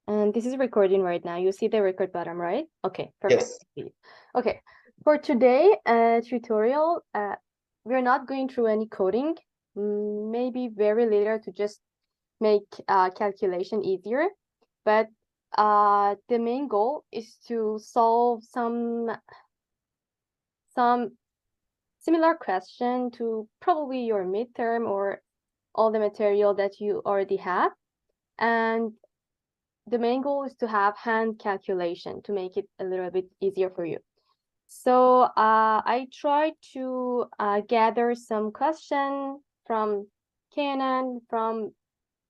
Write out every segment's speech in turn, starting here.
And this is recording right now. You see the record button, right? Okay, perfect. Yes. Okay, for today tutorial, we're not going through any coding. Maybe very later to just make calculation easier. But the main goal is to solve some similar question to probably your midterm or all the material that you already have. And the main goal is to have hand calculation to make it a little bit easier for you. So I tried to gather some question from Canaan, from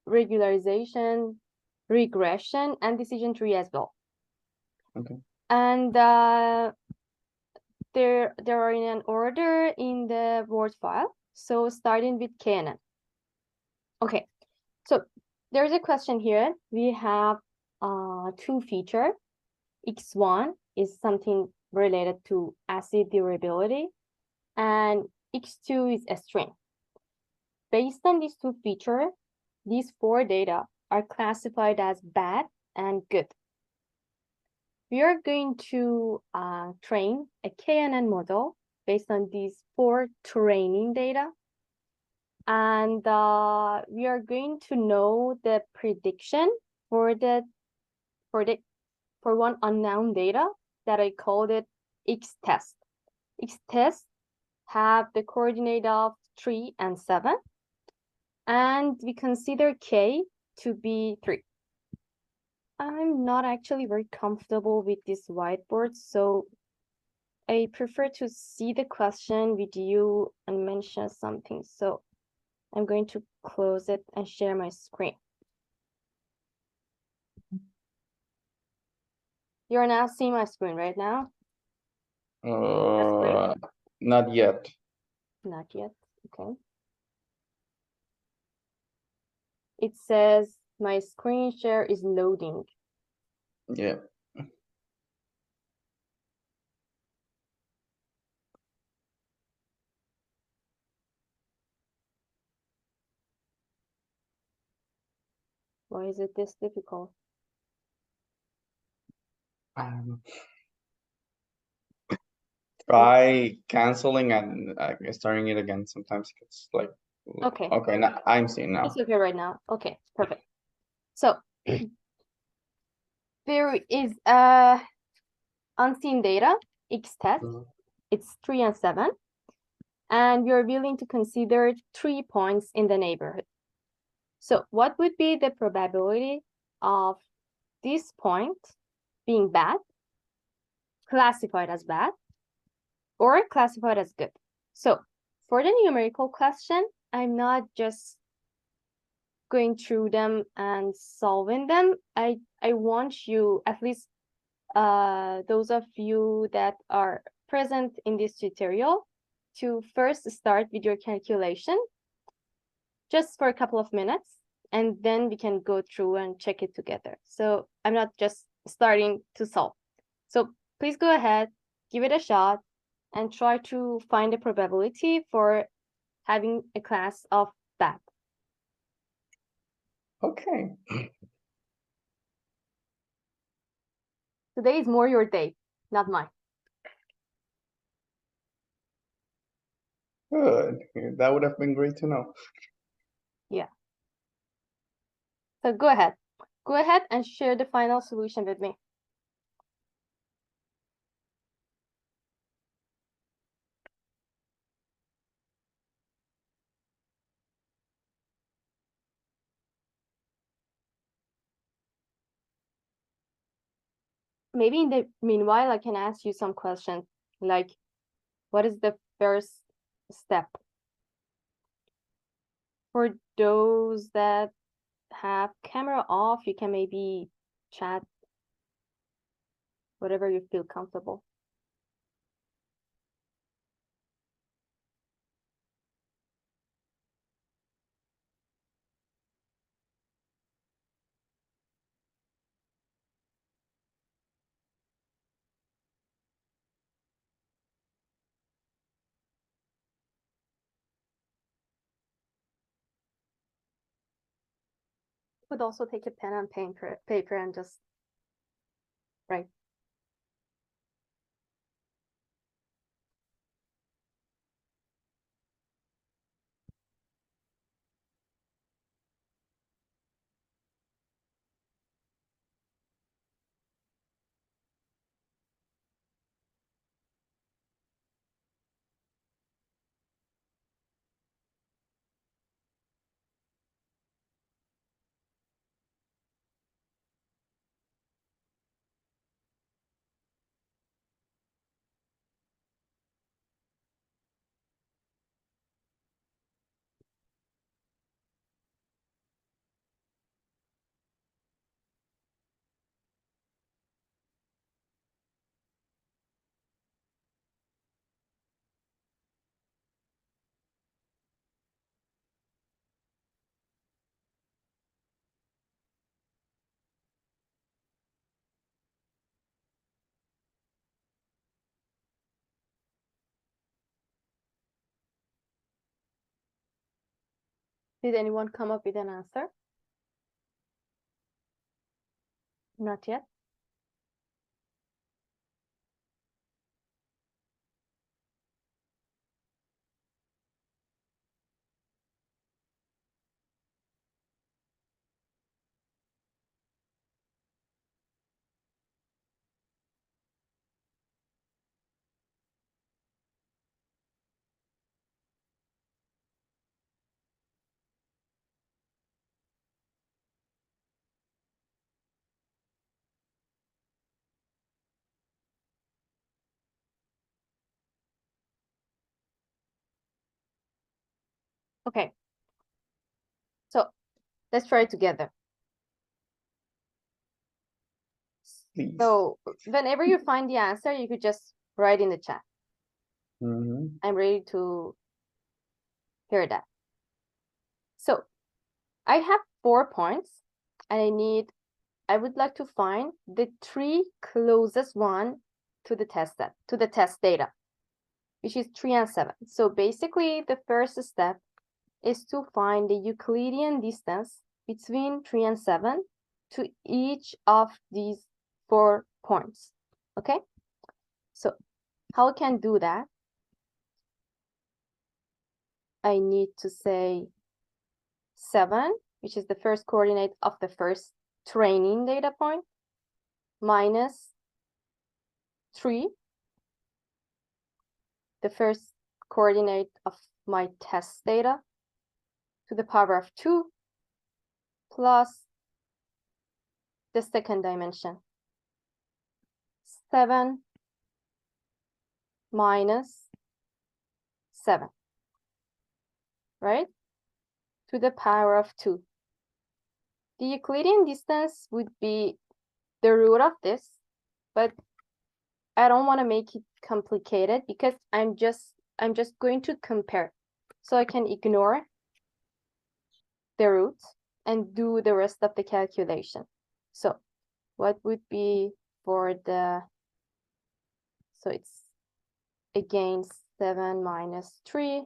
regularization, regression, and decision tree as well. Okay. And there are in an order in the Word file. So starting with Canaan. Okay, so there's a question here. We have two features. X1 is something related to acid durability, and X2 is a string. Based on these two features, these four data are classified as bad and good. We are going to train a KNN model based on these four training data. And we are going to know the prediction for one unknown data that I called it X test. X test have the coordinate of 3 and 7. And we consider K to be 3. I'm not actually very comfortable with this whiteboard, so I prefer to see the question with you and mention something. So I'm going to close it and share my screen. You're now seeing my screen right now? Not yet. Not yet. Okay. It says my screen share is loading. Yeah. Why is it this difficult? Try canceling and starting it again. Sometimes it's like, Okay. Okay, now I'm seeing now. It's okay right now. Okay, perfect. So there is unseen data, X test. It's 3 and 7. And we are willing to consider 3 points in the neighborhood. So what would be the probability of this point being bad, classified as bad, or classified as good? So for the numerical question, I'm not just going through them and solving them. I want you, at least those of you that are present in this tutorial, to first start with your calculation just for a couple of minutes, and then we can go through and check it together. So I'm not just starting to solve. So please go ahead, give it a shot, and try to find a probability for having a class of that. Okay. Today is more your day, not mine. Good. That would have been great to know. Yeah. So go ahead. Go ahead and share the final solution with me. Maybe in the meanwhile, I can ask you some questions like, what is the first step? For those that have camera off, you can maybe chat whatever you feel comfortable. Could also take a pen and paper and just write. Did anyone come up with an answer? Not yet. Okay. So let's try it together. Please. So whenever you find the answer, you could just write in the chat. Mm-hmm. I'm ready to hear that. So I have 4 points and I would like to find the 3 closest one to the test set, to the test data, which is 3 and 7. So basically the first step is to find the Euclidean distance between 3 and 7 to each of these 4 points. Okay? So how I can do that? I need to say 7, which is the first coordinate of the first training data point, minus 3, the first coordinate of my test data, to the power of 2, plus the second dimension, 7 minus 7, right? To the power of 2. The Euclidean distance would be the root of this, but I don't want to make it complicated because I'm just going to compare. So I can ignore the root and do the rest of the calculation. So what would be for the, so it's again 7 minus 3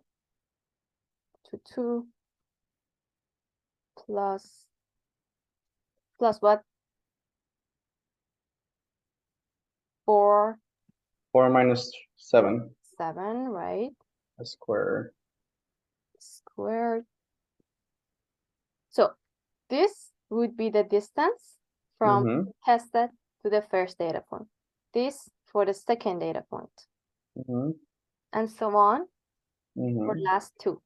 to 2 plus what? 4. 4 minus 7. 7, right? A square. Squared. So this would be the distance from Mm-hmm. tested to the first data point. This for the second data point. Mm-hmm. And so on for Mm-hmm. last 2.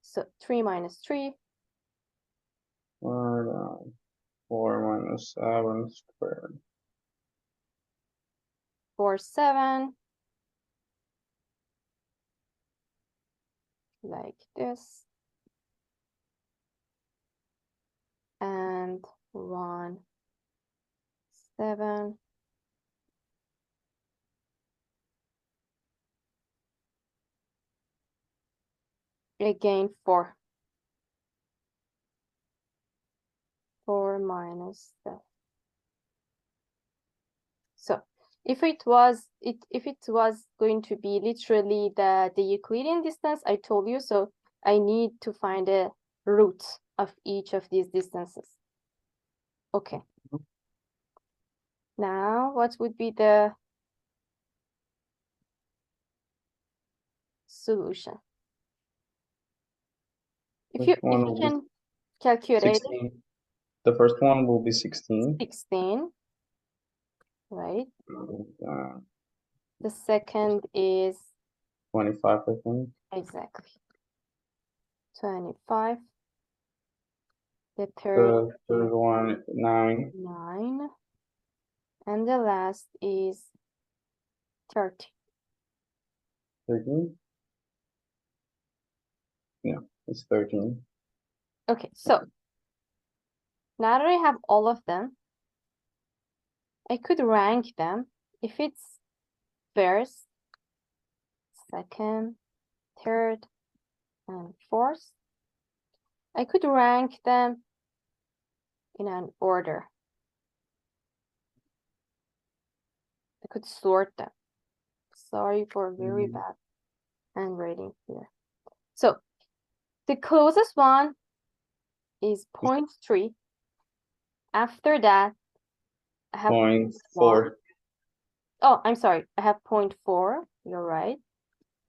So 3 minus 3. 4 minus 7 squared. 4, 7. Like this. And 1, 7. Again 4. 4 minus 7. So if it was going to be literally the Euclidean distance, I told you, so I need to find a root of each of these distances. Okay. Now, what would be the solution? If you can calculate it, 16. The first one will be 16. 16, right? Uh, The second is 25, I think. exactly 25. The The third third one, 9. 9. And the last is 30. 13. Yeah, it's 13. Okay, so now that I have all of them, I could rank them. If it's first, second, third, and fourth, I could rank them in an order. I could sort them. Sorry for very bad handwriting here. So the closest one is 0.3. After that, I have 0.4. Oh, I'm sorry. I have 0.4. You're right.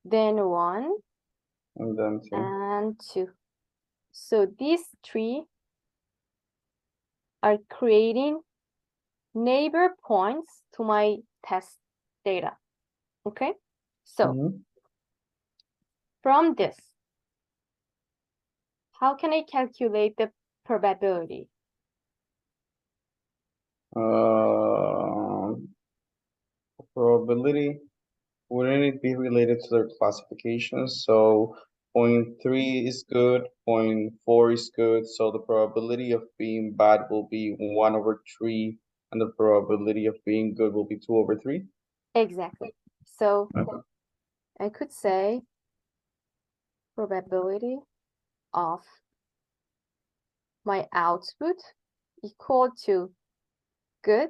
Then 1 And then 2. and 2. So these three are creating neighbor points to my test data. Okay? So from this, how can I calculate the probability? Probability, wouldn't it be related to their classifications? So 0.3 is good, 0.4 is good. So the probability of being bad will be 1/3, and the probability of being good will be 2/3. Exactly. So Okay. I could say probability of my output equal to good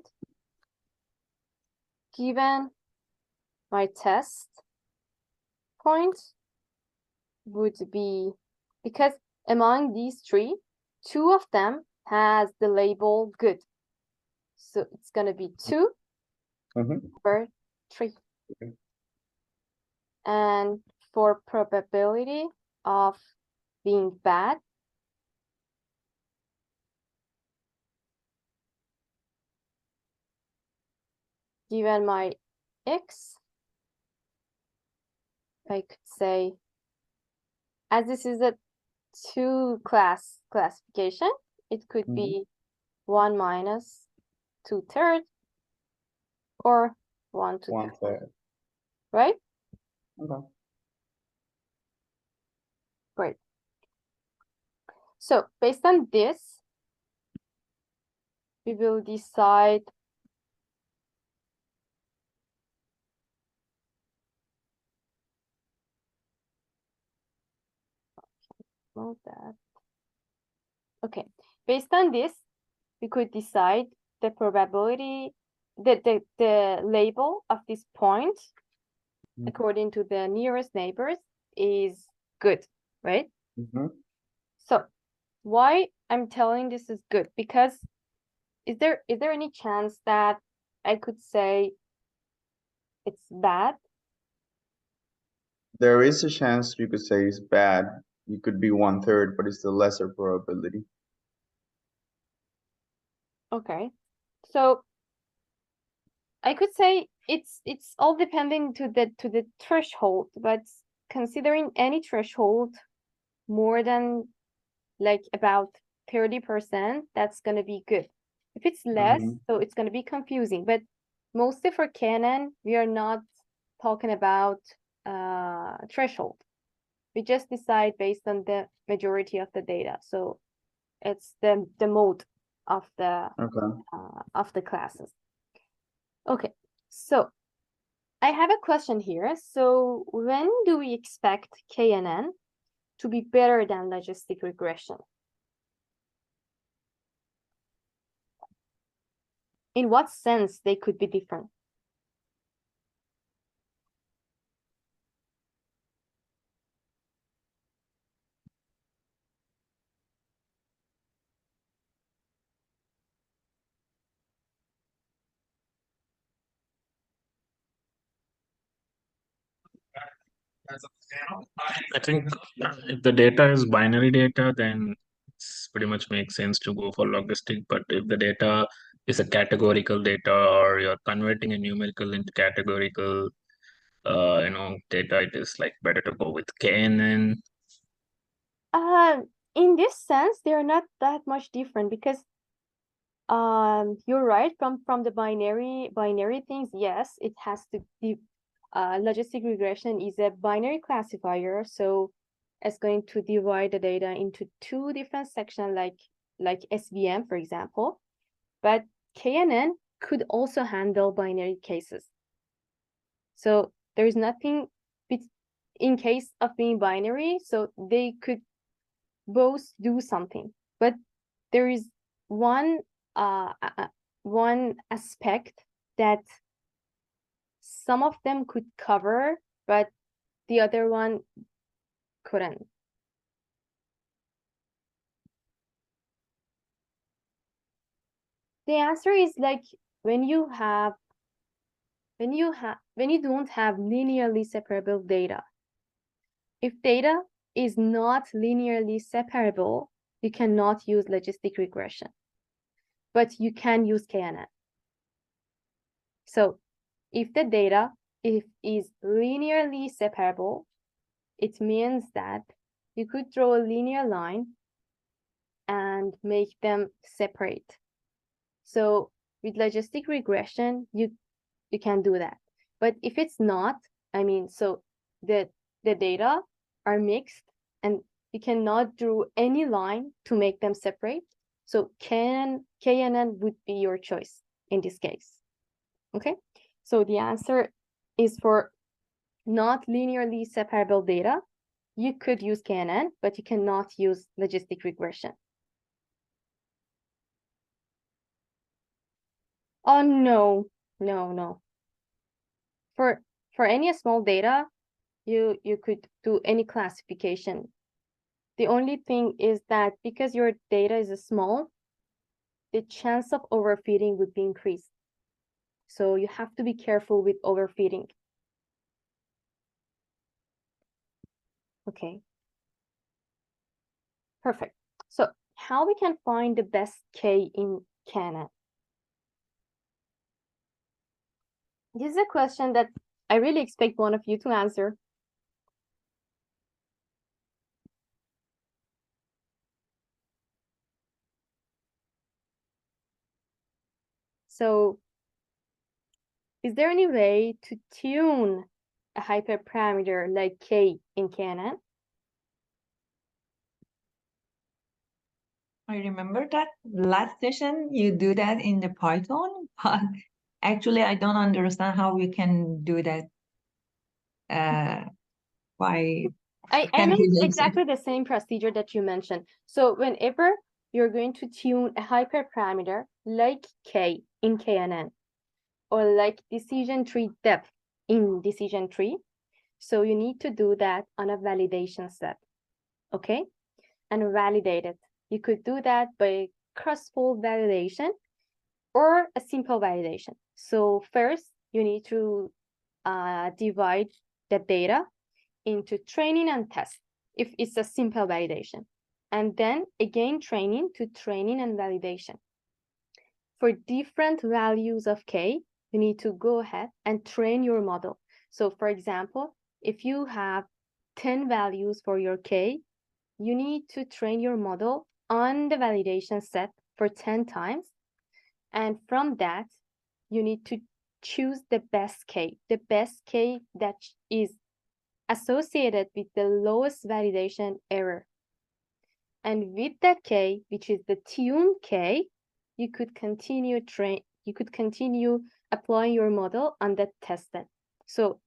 given my test point would be, because among these three, 2 of them has the label good. So it's going to be 2 over 3. Okay. And for probability of being bad, given my x, I could say, as this is a 2-class classification, it could be 1 minus 2/3 or 1 2/3. 1/3. Right? Okay. Great. So based on this, we will decide that. Okay, based on this, we could decide the probability, the label of this point according to the nearest neighbors is good, right? So why I'm telling this is good? Because is there any chance that I could say it's bad? There is a chance you could say it's bad. You could be 1/3, but it's the lesser probability. Okay, so I could say it's all depending to the threshold, but considering any threshold more than like about 30%, that's gonna be good. If it's less, so it's gonna be confusing. But mostly for Canon, we are not talking about threshold. We just decide based on the majority of the data. So it's the mode of the classes. Okay, so I have a question here. So when do we expect KNN to be better than logistic regression? In what sense they could be different? I think if the data is binary data, then it's pretty much makes sense to go for logistic. But if the data is a categorical data, or you're converting a numerical into categorical, data, it is like better to go with KNN. In this sense, they're not that much different because you're right, from the binary things, yes, it has to be logistic regression is a binary classifier, so it's going to divide the data into two different sections like SVM, for example. But KNN could also handle binary cases. So there's nothing in case of being binary, so they could both do something. But there is one aspect that some of them could cover, but the other one couldn't. The answer is like when you don't have linearly separable data. If data is not linearly separable, you cannot use logistic regression, but you can use KNN. So if the data is linearly separable, it means that you could draw a linear line and make them separate. So with logistic regression, you can do that. But if it's not, I mean, so the data are mixed and you cannot draw any line to make them separate. So KNN would be your choice in this case. Okay, so the answer is for not linearly separable data. You could use KNN, but you cannot use logistic regression. Oh, no. For any small data, you could do any classification. The only thing is that because your data is small, the chance of overfitting would be increased. So you have to be careful with overfitting. Okay. Perfect. So how we can find the best K in KNN? This is a question that I really expect one of you to answer. So is there any way to tune a hyperparameter like K in KNN? I remember that last session you do that in the Python, but actually I don't understand how we can do that by I meant exactly the same procedure that you mentioned. So whenever you're going to tune a hyperparameter like K in KNN, or like decision tree depth in decision tree, so you need to do that on a validation set, okay? And validate it. You could do that by cross-fold validation or a simple validation. So first, you need to divide the data into training and test if it's a simple validation. And then again, training to training and validation. For different values of K, you need to go ahead and train your model. So for example, if you have 10 values for your K, you need to train your model on the validation set for 10 times. And from that, you need to choose the best K that is associated with the lowest validation error. And with that K, which is the tune K, you could continue applying your model on that test set. So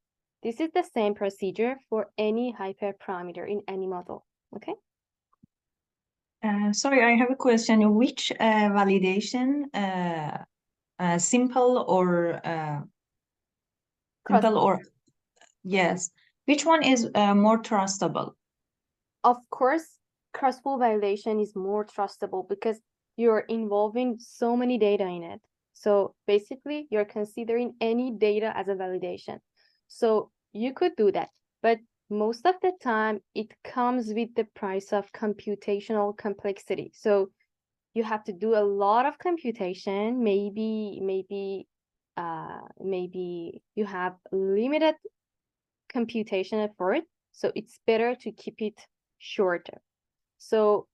this is the same procedure for any hyperparameter in any model, okay? Sorry, I have a question. Which validation, simple or yes, which one is more trustable? Of course, cross-fold validation is more trustable because you're involving so many data in it. So basically, you're considering any data as a validation. So you could do that, but most of the time it comes with the price of computational complexity. So you have to do a lot of computation. Maybe you have limited computation effort, so it's better to keep it shorter. So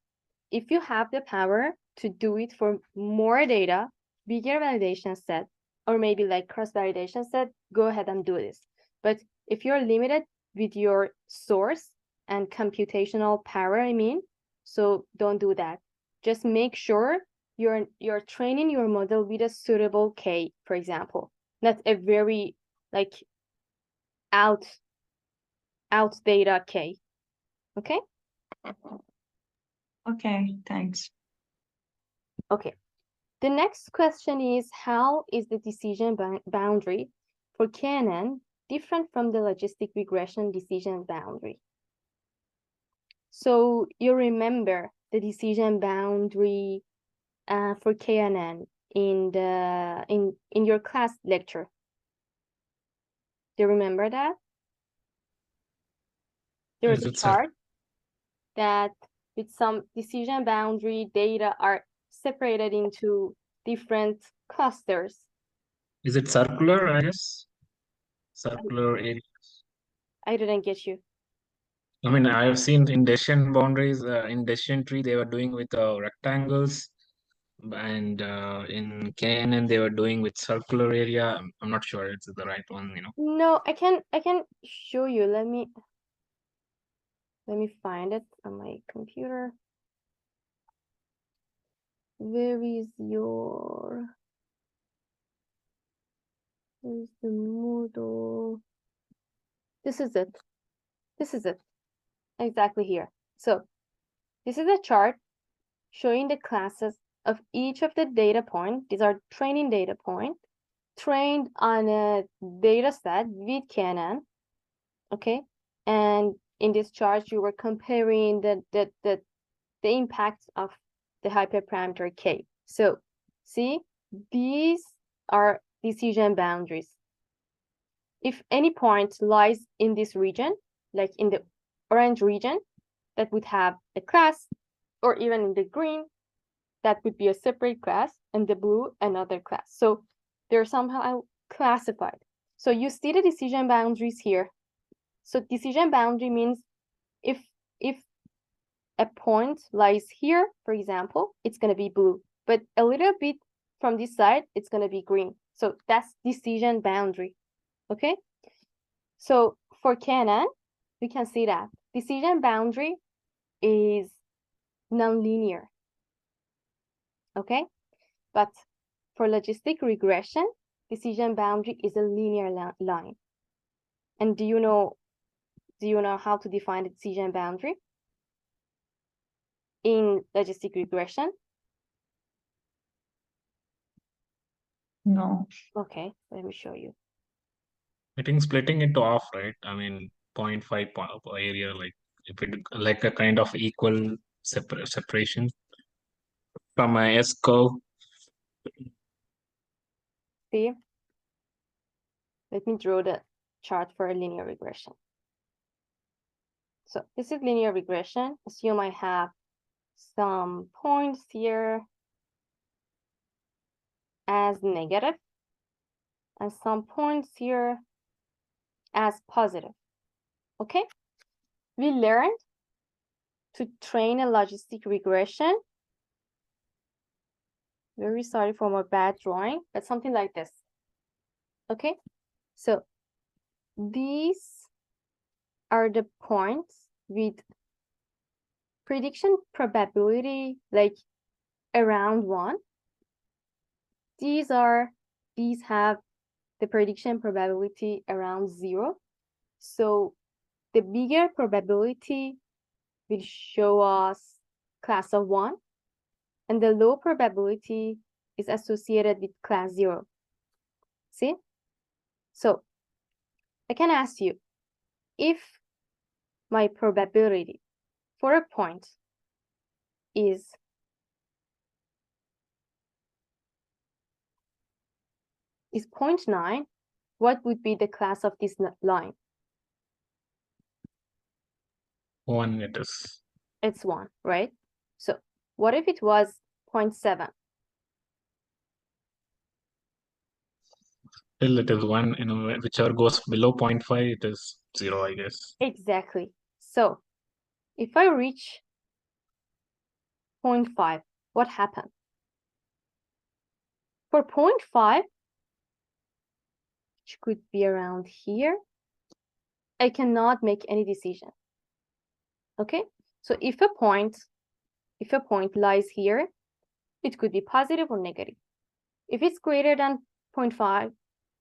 if you have the power to do it for more data, bigger validation set, or maybe like cross-validation set, go ahead and do this. But if you're limited with your source and computational power, so don't do that. Just make sure you're training your model with a suitable K, for example, not a very like out data K. Okay? Okay, thanks. Okay. The next question is, how is the decision boundary for KNN different from the logistic regression decision boundary? So you remember the decision boundary for KNN in your class lecture. Do you remember that? There was Is a it chart that with some decision boundary data are separated into different clusters. Is it circular, I guess? Circular area. I didn't get you. I mean, I have seen in decision boundaries, in decision tree, they were doing with rectangles, and in KNN they were doing with circular area. I'm not sure it's the right one, you know. No, I can show you. Let me find it on my computer. Where is your where's the Moodle? This is it. This is it. Exactly here. So this is a chart showing the classes of each of the data point. These are training data point trained on a data set with KNN. Okay. And in this chart, you were comparing the impact of the hyperparameter K. So see, these are decision boundaries. If any point lies in this region, like in the orange region, that would have a class, or even in the green, that would be a separate class, and the blue, another class. So they're somehow classified. So you see the decision boundaries here. So decision boundary means if a point lies here, for example, it's going to be blue, but a little bit from this side, it's going to be green. So that's decision boundary. Okay. So for KNN, we can see that decision boundary is nonlinear. Okay. But for logistic regression, decision boundary is a linear line. And do you know how to define the decision boundary in logistic regression? No. Okay, let me show you. I think splitting it off, right? I mean, 0.5 area, like if it like a kind of equal separation from a S curve. See? Let me draw the chart for a linear regression. So this is linear regression. Assume I have some points here as negative and some points here as positive. Okay? We learned to train a logistic regression. Very sorry for my bad drawing, but something like this. Okay? So these are the points with prediction probability like around 1. These have the prediction probability around 0. So the bigger probability will show us class of 1, and the low probability is associated with class 0. See? So I can ask you, if my probability for a point is 0.9, what would be the class of this line? 1 it is. It's 1, right? So what if it was 0.7? Still it is 1, you know, whichever goes below 0.5, it is 0, I guess. Exactly. So if I reach 0.5, what happened? For 0.5, which could be around here, I cannot make any decision. Okay? So if a point lies here, it could be positive or negative. If it's greater than 0.5,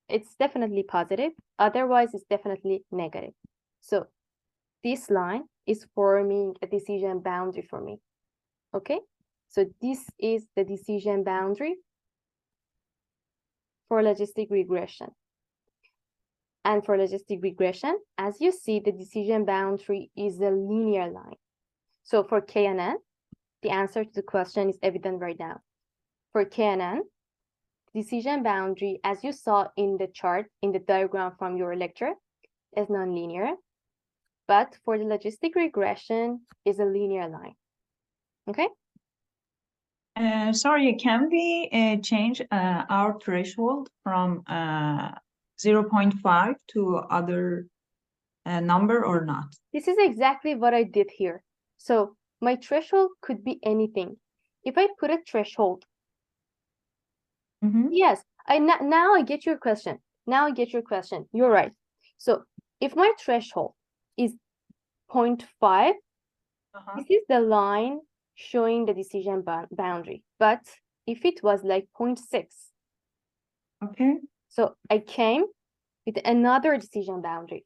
it's definitely positive. Otherwise, it's definitely negative. So this line is forming a decision boundary for me. Okay? So this is the decision boundary for logistic regression. And for logistic regression, as you see, the decision boundary is a linear line. So for KNN, the answer to the question is evident right now. For KNN, decision boundary, as you saw in the chart, in the diagram from your lecture, is nonlinear. But for the logistic regression, is a linear line. Okay? Sorry, can we change our threshold from 0.5 to other number or not? This is exactly what I did here. So my threshold could be anything. If I put a threshold, yes, now I get your question. Now I get your question. You're right. So if my threshold is 0.5, this is the line showing the decision boundary. But if it was like 0.6, Okay. so I came with another decision boundary.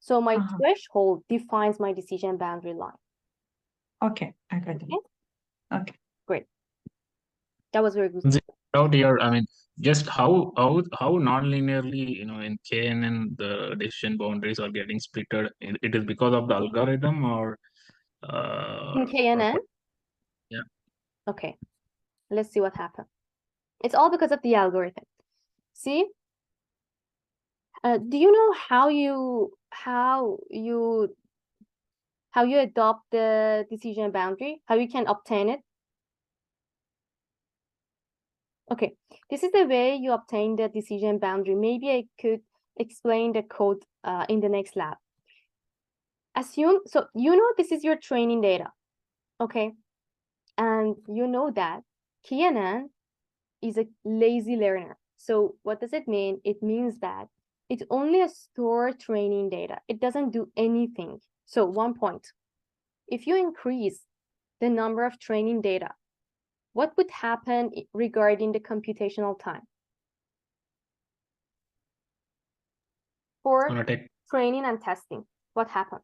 So my threshold defines my decision boundary line. Okay, I got it. Okay. Great. That was very good. Out here, I mean, just how non-linearly, you know, in KNN the decision boundaries are getting splitted. It is because of the algorithm or In KNN? Yeah. Okay. Let's see what happened. It's all because of the algorithm. See? Do you know how you adopt the decision boundary? How you can obtain it? Okay, this is the way you obtain the decision boundary. Maybe I could explain the code in the next lab. Assume, so you know this is your training data, okay? And you know that KNN is a lazy learner. So what does it mean? It means that it only stores training data. It doesn't do anything. So 1 point. If you increase the number of training data, what would happen regarding the computational time? For training and testing, what happened?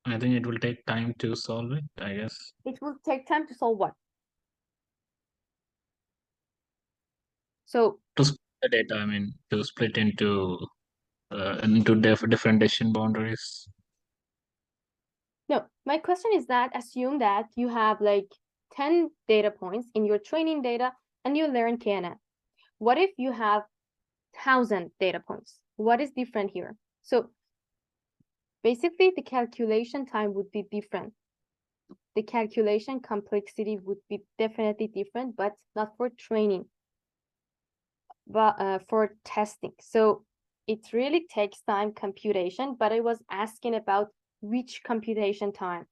I think it will take time to solve it, I guess. It will take time to solve what? So to split the data, I mean, to split into different decision boundaries. No, my question is that assume that you have like 10 data points in your training data and you learn KNN. What if you have 1,000 data points? What is different here? So basically the calculation time would be different. The calculation complexity would be definitely different, but not for training, but for testing. So it really takes time computation, but I was asking about which computation time.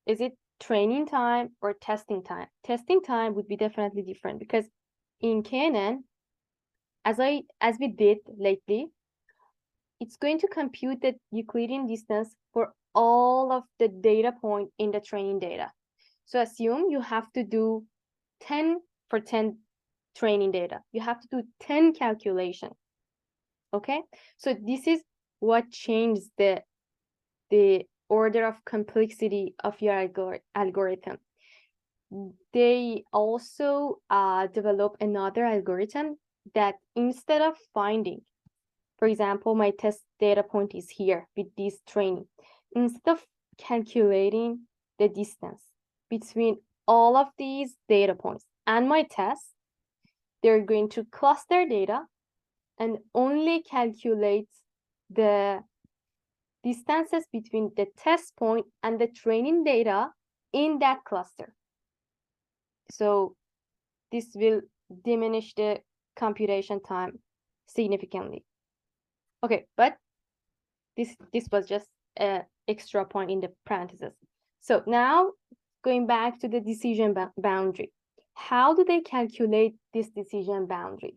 Is it training time or testing time? Testing time would be definitely different because in KNN, as we did lately, it's going to compute the Euclidean distance for all of the data point in the training data. So assume you have to do 10 for 10 training data. You have to do 10 calculation. Okay, so this is what changes the order of complexity of your algorithm. They also develop another algorithm that instead of finding, for example, my test data point is here with this training, instead of calculating the distance between all of these data points and my test, they're going to cluster data and only calculate the distances between the test point and the training data in that cluster. So this will diminish the computation time significantly. Okay, but this was just an extra point in the parentheses. So now going back to the decision boundary. How do they calculate this decision boundary?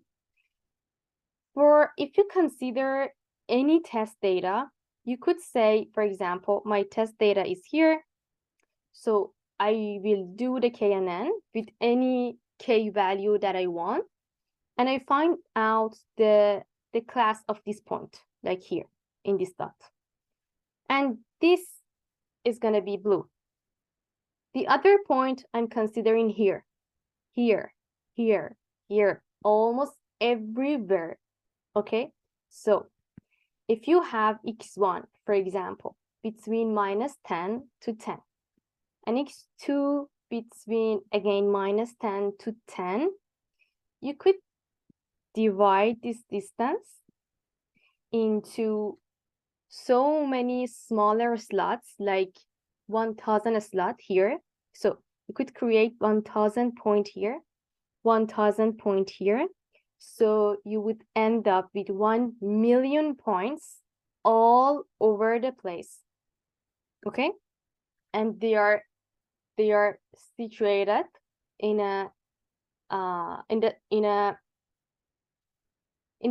If you consider any test data, you could say, for example, my test data is here. So I will do the KNN with any K value that I want. And I find out the class of this point, like here in this dot. And this is going to be blue. The other point I'm considering here, almost everywhere. Okay, so if you have x1, for example, between -10 to 10, and x2 between, again, -10 to 10, you could divide this distance into so many smaller slots, like 1000 slot here. So you could create 1000 point here, 1000 point here. So you would end up with 1 million points all over the place. Okay, and they are situated in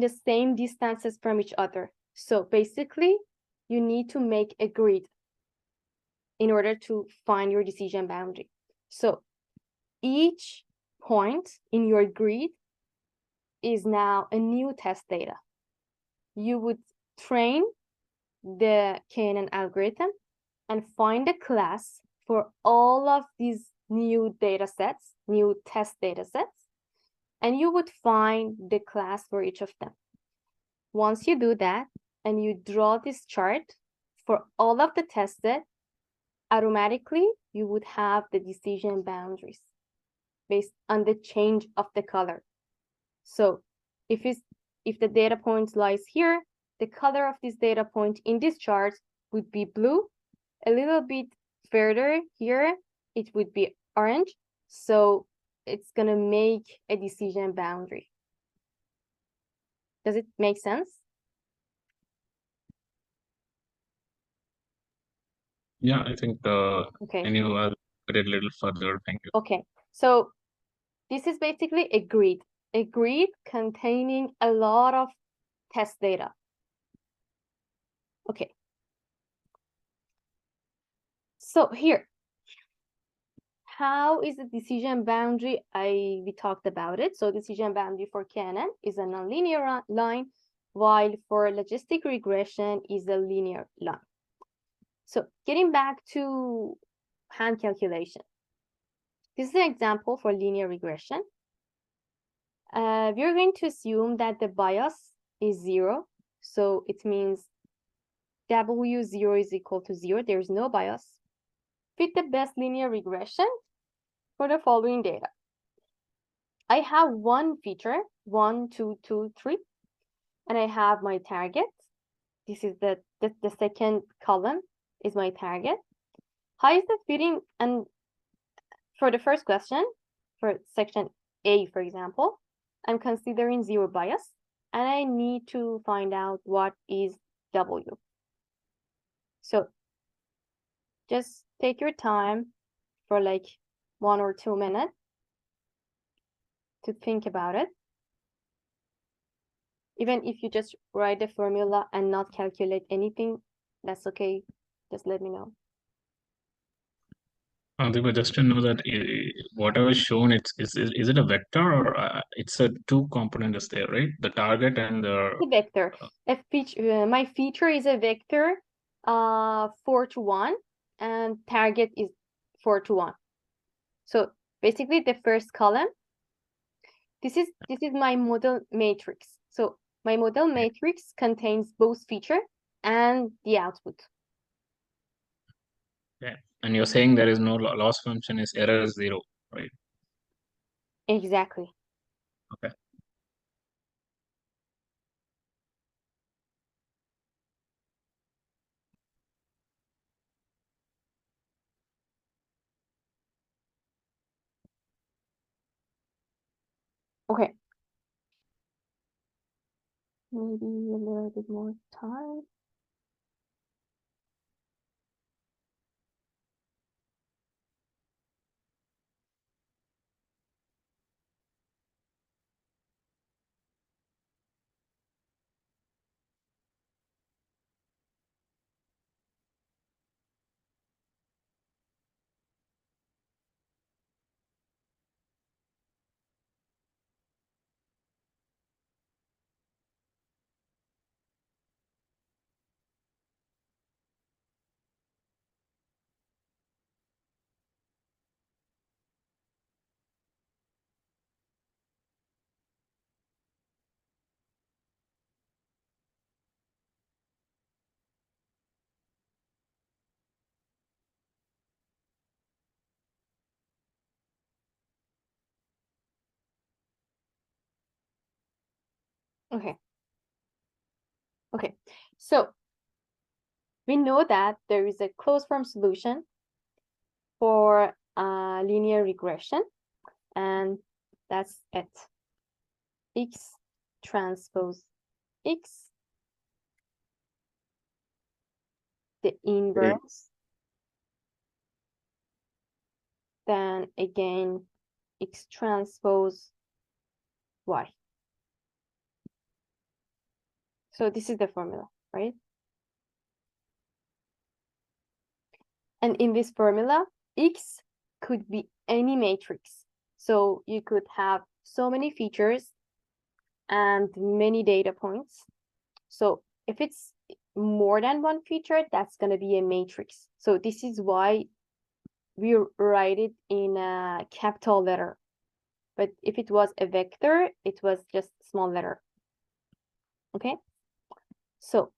the same distances from each other. So basically, you need to make a grid in order to find your decision boundary. So each point in your grid is now a new test data. You would train the KNN algorithm and find a class for all of these new data sets, new test data sets, and you would find the class for each of them. Once you do that and you draw this chart for all of the test set, automatically you would have the decision boundaries based on the change of the color. So if the data point lies here, the color of this data point in this chart would be blue. A little bit further here, it would be orange. So it's gonna make a decision boundary. Does it make sense? Yeah, I think Okay. can you put it a little further? Thank you. Okay. So this is basically a grid containing a lot of test data. Okay. So here, how is the decision boundary? We talked about it. So decision boundary for KNN is a nonlinear line, while for logistic regression is a linear line. So getting back to hand calculation. This is an example for linear regression. We're going to assume that the bias is 0. So it means W0 is equal to 0. There's no bias. Fit the best linear regression for the following data. I have one feature, 1, 2, 2, 3, and I have my target. This is the second column is my target. How is the fitting? And for the first question, for section A, for example, I'm considering 0 bias, and I need to find out what is W. So just take your time for like 1 or 2 minutes to think about it. Even if you just write the formula and not calculate anything, that's okay. Just let me know. But just to know that whatever is shown, is it a vector or it's a two component is there, right? The target and the The vector. A feature. My feature is a vector, 4 to 1, and target is 4 to 1. So basically, the first column. This is my model matrix. So my model matrix contains both feature and the output. yeah. And you're saying there is no loss function is error is 0, right? Exactly. Okay. Okay. Maybe a little bit more time. Okay. Okay. So we know that there is a closed form solution for linear regression, and that's it. X transpose X, the inverse, then again X transpose Y. So this is the formula, right? And in this formula, X could be any matrix. So you could have so many features and many data points. So if it's more than one feature, that's going to be a matrix. So this is why we write it in a capital letter. But if it was a vector, it was just small letter. Okay? So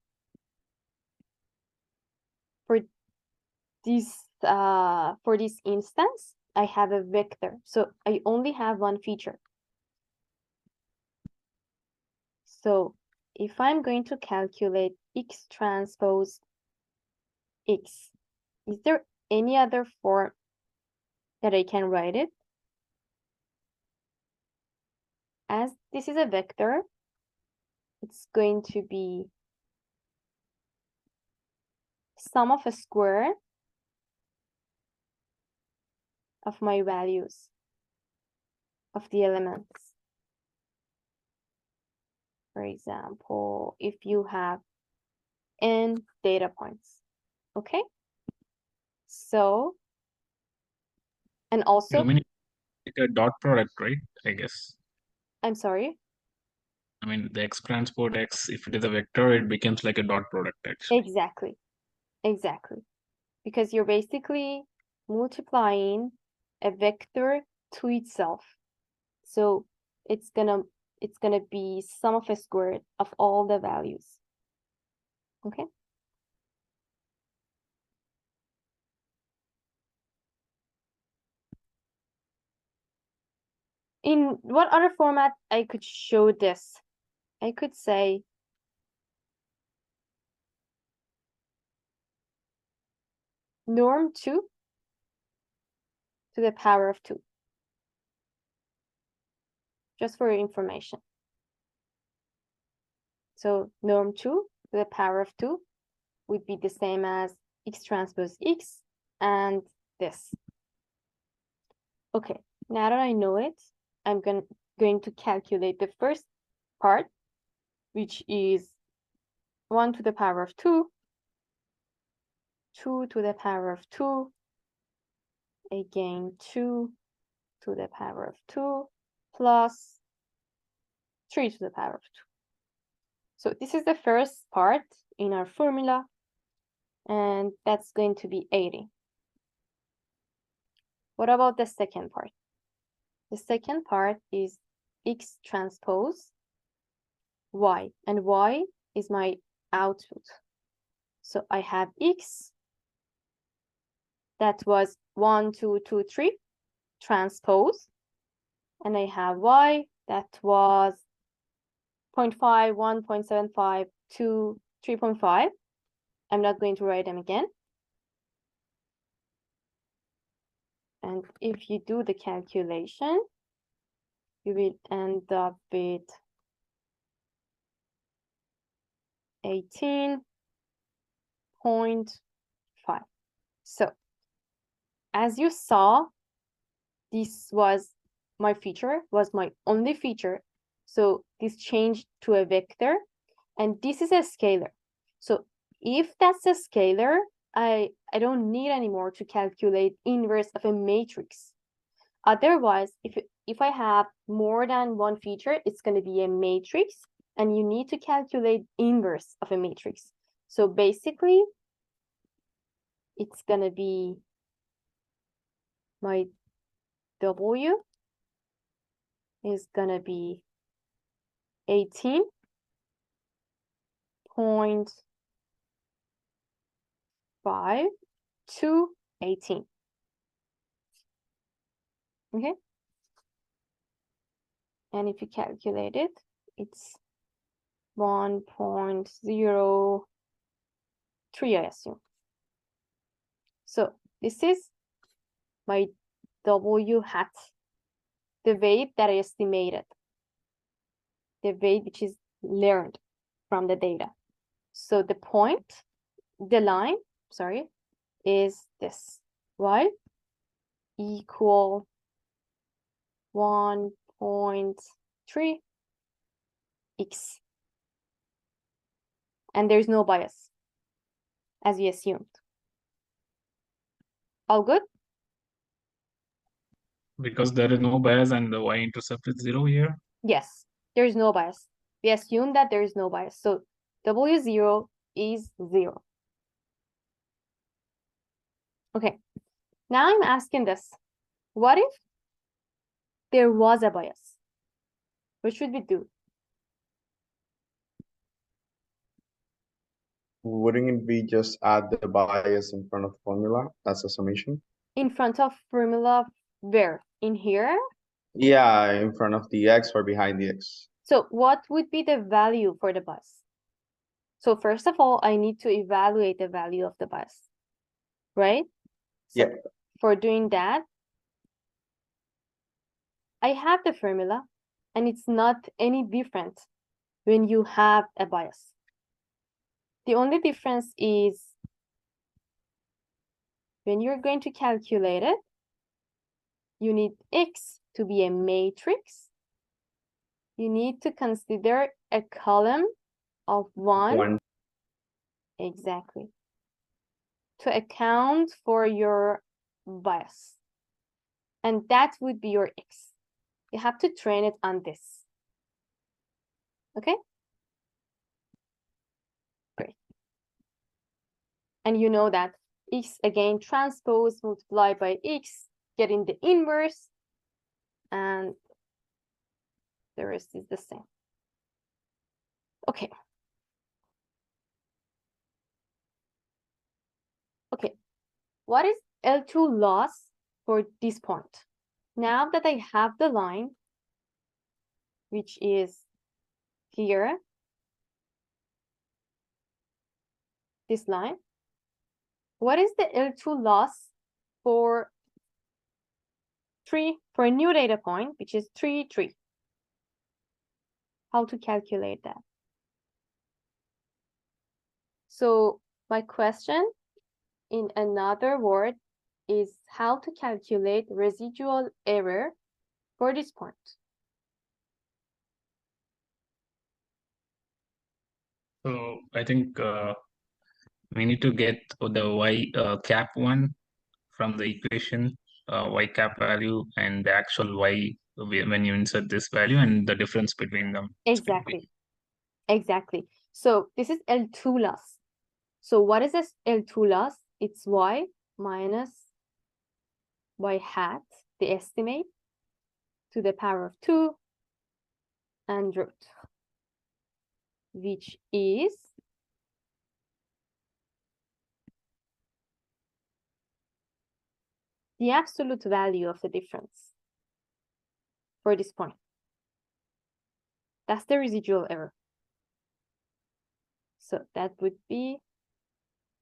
for this instance, I have a vector. So I only have one feature. So if I'm going to calculate X transpose X, is there any other form that I can write it? As this is a vector, it's going to be sum of a square of my values of the elements. For example, if you have n data points, okay? So, and also, You mean like a dot product, right? I guess. I'm sorry, I mean, the X transpose X, if it is a vector, it becomes like a dot product actually. exactly, because you're basically multiplying a vector to itself. So it's gonna be sum of a square of all the values. Okay. In what other format I could show this? I could say norm 2 to the power of 2. Just for your information. So norm 2 to the power of 2 would be the same as X transpose X and this. Okay, now that I know it, I'm going to calculate the first part, which is 1 to the power of 2, 2 to the power of 2, again 2 to the power of 2, plus 3 to the power of 2. So this is the first part in our formula, and that's going to be 80. What about the second part? The second part is X transpose Y, and Y is my output. So I have X, that was 1, 2, 2, 3, transpose, and I have Y, that was 0.5, 1, 0.75, 2, 3.5. I'm not going to write them again. And if you do the calculation, you will end up with 18.5. So as you saw, this was my feature, was my only feature. So this changed to a vector, and this is a scalar. So if that's a scalar, I don't need anymore to calculate inverse of a matrix. Otherwise, if I have more than one feature, it's going to be a matrix, and you need to calculate inverse of a matrix. So basically, it's going to be my W is going to be 18.5 to 18. Okay. And if you calculate it, it's 1.03, I assume. So this is my W hat, the weight that I estimated, the weight which is learned from the data. So the point, the line, sorry, is this, y equal 1.3 x. And there's no bias, as we assumed. All good? Because there is no bias and the y-intercept is 0 here. Yes, there's no bias. We assume that there is no bias. So W0 is 0. Okay, now I'm asking this. What if there was a bias? What should we do? Wouldn't it be just add the bias in front of formula as a summation? In front of formula where? In here? Yeah, in front of the x or behind the x. So what would be the value for the bias? So first of all, I need to evaluate the value of the bias, right? So Yeah. for doing that, I have the formula, and it's not any different when you have a bias. The only difference is when you're going to calculate it, you need X to be a matrix. You need to consider a column of 1. Exactly. To account for your bias. And that would be your X. You have to train it on this. Okay? Great. And you know that X, again, transpose multiplied by X, getting the inverse, and the rest is the same. Okay. Okay. What is L2 loss for this point? Now that I have the line, which is here, this line, what is the L2 loss for a new data point, which is 3, 3? How to calculate that? So my question, in another word, is how to calculate residual error for this point. So I think we need to get the y cap one from the equation, y cap value and the actual y when you insert this value and the difference between them. Exactly. Exactly. So this is L2 loss. So what is this L2 loss? It's y minus y hat, the estimate, to the power of 2 and root, which is the absolute value of the difference for this point. That's the residual error. So that would be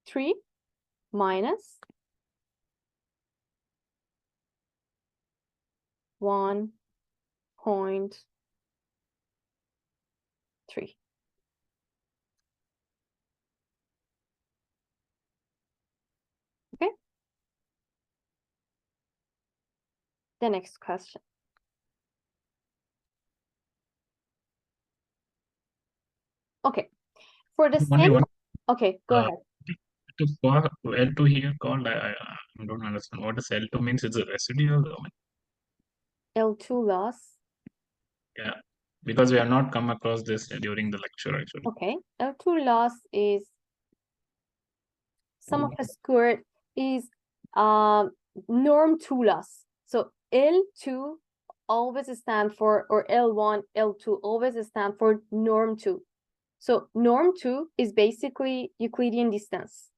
3 minus 1.3. 0.3. Okay. The next question. Okay. For the Only same. one Okay, go Uh, ahead. to call L2 here called. I don't understand what is L2 means. It's a residual. I mean, L2 loss. yeah, because we have not come across this during the lecture actually. Okay. L2 loss is sum of a squared is norm 2 loss. So L2 always stand for, or L1, L2 always stand for norm 2. So norm 2 is basically Euclidean distance.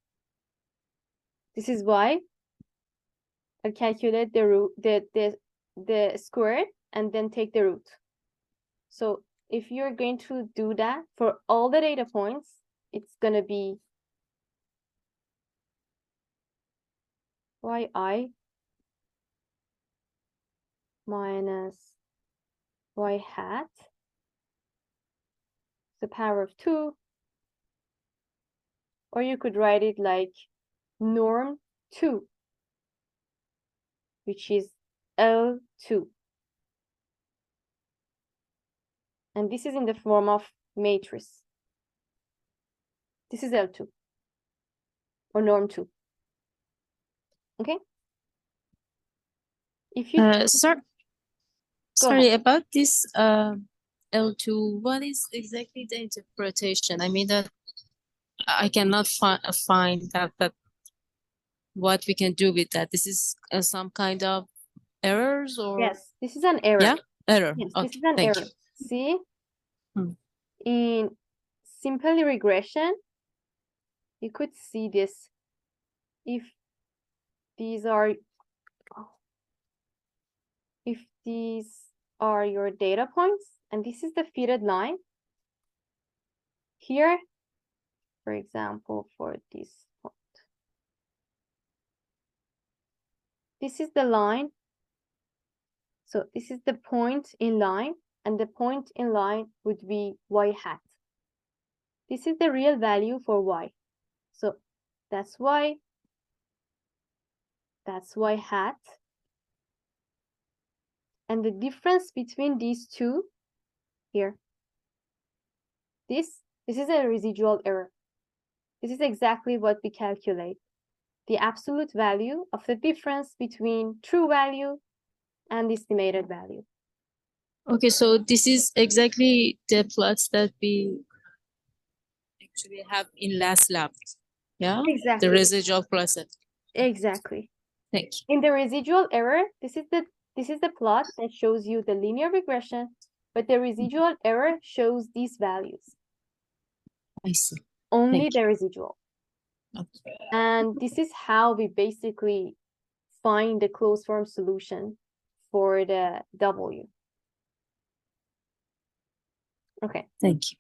This is why I calculate the root, the square, and then take the root. So if you're going to do that for all the data points, it's gonna be yi minus y hat, the power of 2, or you could write it like norm 2, which is L2. And this is in the form of matrix. This is L2, or norm 2. Okay? If you Sorry, Go ahead. about this L2, what is exactly the interpretation? I mean that I cannot find that what we can do with that. This is some kind of errors or Yes, this is an error. yeah, error. Yes, Okay, this is an thank error. you. See, Hmm. in simple regression, you could see this. If these are, if these are your data points, and this is the fitted line, here, for example, for this point, this is the line. So this is the point in line, and the point in line would be y hat. This is the real value for y. So that's y hat. And the difference between these two here, this is a residual error. This is exactly what we calculate. The absolute value of the difference between true value and the estimated value. Okay, so this is exactly the plots that we actually have in last lab. Yeah, Exactly. the residual plots. Exactly. Thank you. In the residual error, this is the plot that shows you the linear regression, but the residual error shows these values. I see. Only Thank the residual. Okay. And this is how we basically find the closed form solution for the W. Okay, Thank you.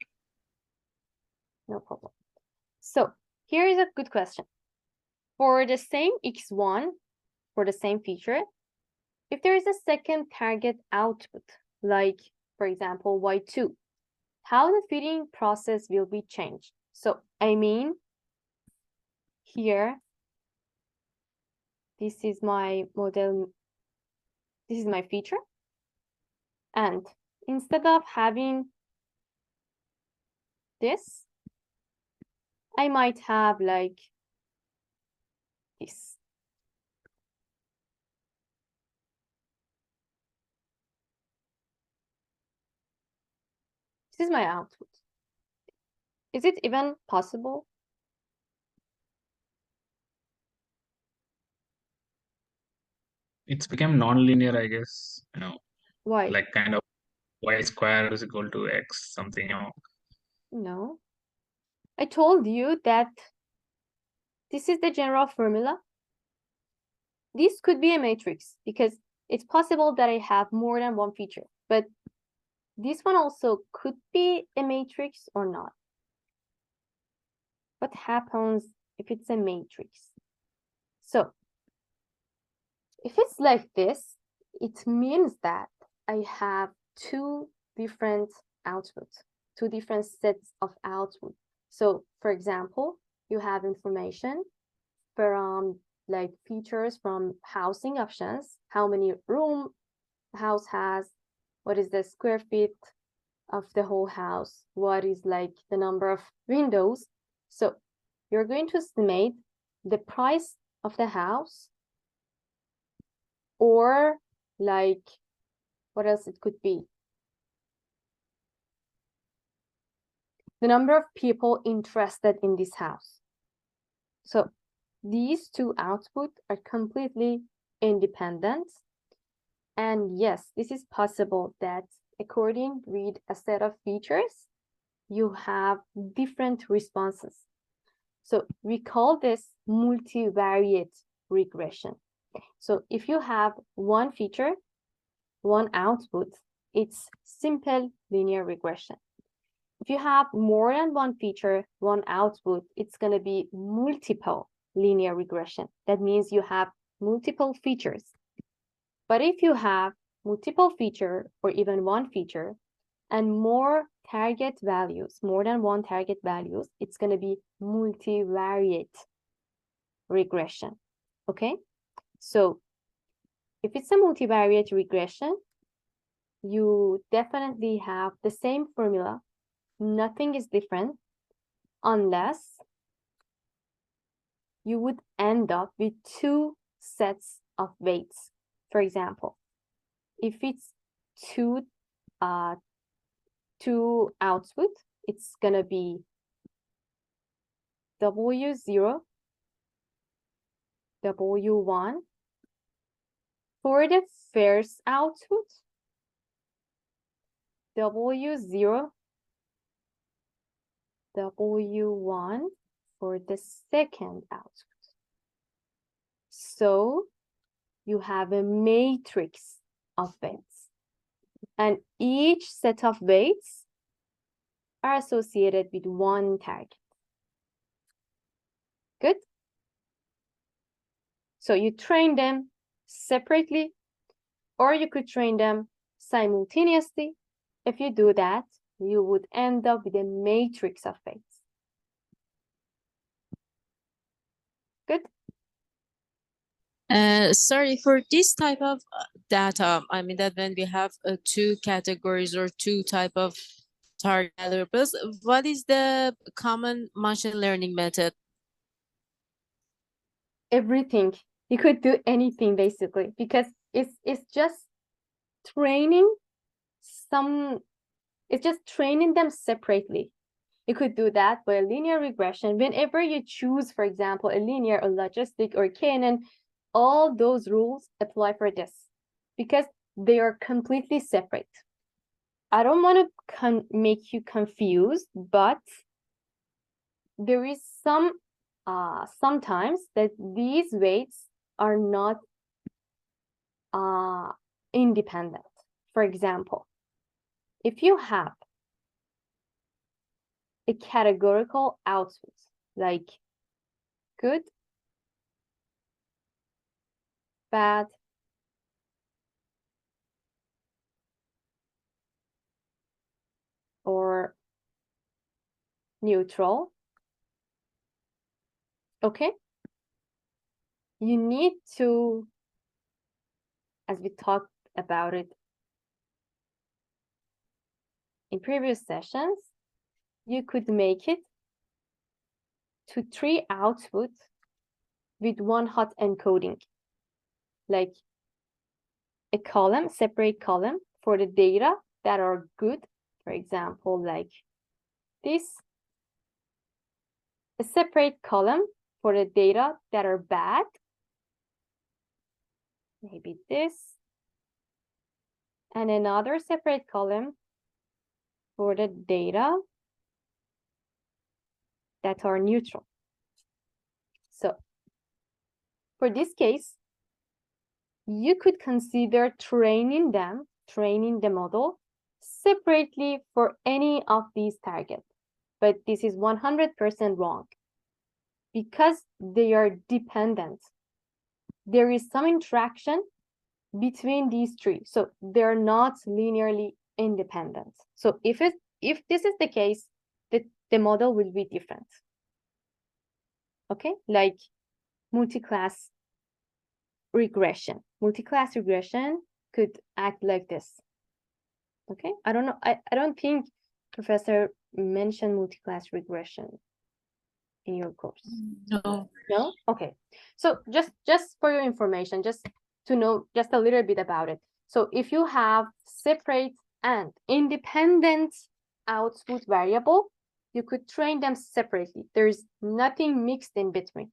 no problem. So here is a good question. For the same X1, for the same feature, if there is a second target output, like for example, Y2, how the fitting process will be changed. So I mean, here, this is my model, this is my feature. And instead of having this, I might have like this. This is my output. Is it even possible? It's become non-linear, I guess. Why? Like kind of y square is equal to x something. No. I told you that this is the general formula. This could be a matrix because it's possible that I have more than one feature, but this one also could be a matrix or not. What happens if it's a matrix? So if it's like this, it means that I have two different outputs, two different sets of output. So for example, you have information from like features from housing options, how many room the house has, what is the square feet of the whole house, what is like the number of windows. So you're going to estimate the price of the house, or like what else it could be, the number of people interested in this house. So these two outputs are completely independent. And yes, this is possible that according with a set of features, you have different responses. So we call this multivariate regression. So if you have one feature, one output, it's simple linear regression. If you have more than one feature, one output, it's going to be multiple linear regression. That means you have multiple features. But if you have multiple feature or even one feature and more target values, more than one target values, it's going to be multivariate regression. Okay? So if it's a multivariate regression, you definitely have the same formula. Nothing is different unless you would end up with two sets of weights. For example, if it's two output, it's gonna be W0, W1. For the first output, W0, W1 for the second output. So you have a matrix of weights, and each set of weights are associated with one target. Good? So you train them separately, or you could train them simultaneously. If you do that, you would end up with a matrix of weights. Good? Sorry, for this type of data, I mean that when we have two categories or two type of target variables, what is the common machine learning method? Everything. You could do anything basically, because it's just training it's just training them separately. You could do that by a linear regression. Whenever you choose, for example, a linear or logistic or KNN, all those rules apply for this because they are completely separate. I don't want to make you confused, but there is sometimes that these weights are not independent. For example, if you have a categorical output like good, bad, or neutral, okay, you need to, as we talked about it in previous sessions, you could make it to 3 outputs with one hot encoding, like a column, separate column for the data that are good, for example, like this, a separate column for the data that are bad, maybe this, and another separate column for the data that are neutral. So for this case, you could consider training the model separately for any of these targets. But this is 100% wrong because they are dependent. There is some interaction between these three. So they're not linearly independent. So if this is the case, the model will be different. Okay, like multi-class regression. Multi-class regression could act like this. Okay, I don't know. I don't think Professor mentioned multi-class regression in your course. No. No? Okay. So just for your information, just to know just a little bit about it. So if you have separate and independent output variable, you could train them separately. There's nothing mixed in between.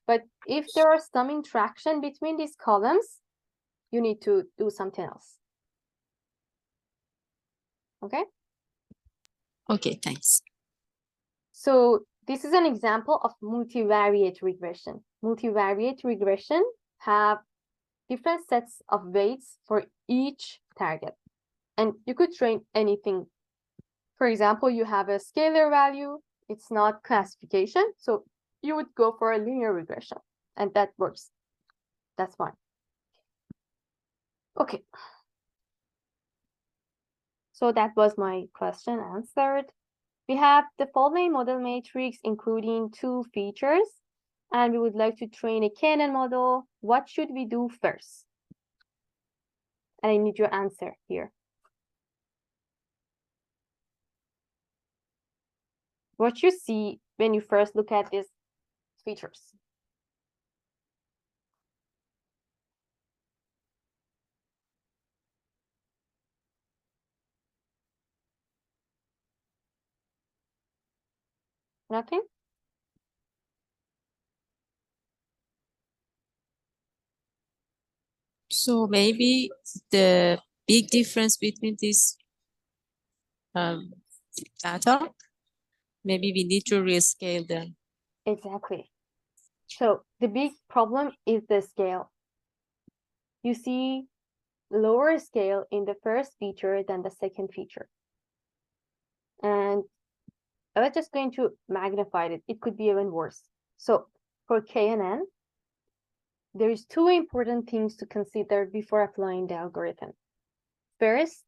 But if there are some interaction between these columns, you need to do something else. Okay? Okay, thanks. So this is an example of multivariate regression. Multivariate regression have different sets of weights for each target. And you could train anything. For example, you have a scalar value. It's not classification. So you would go for a linear regression. And that works. That's fine. Okay. So that was my question answered. We have the following model matrix, including 2 features, and we would like to train a KNN model. What should we do first? And I need your answer here. What you see when you first look at these features? Nothing? So maybe the big difference between these data, maybe we need to rescale them. Exactly. So the big problem is the scale. You see lower scale in the first feature than the second feature. And I was just going to magnify it. It could be even worse. So for KNN, there is 2 important things to consider before applying the algorithm. First,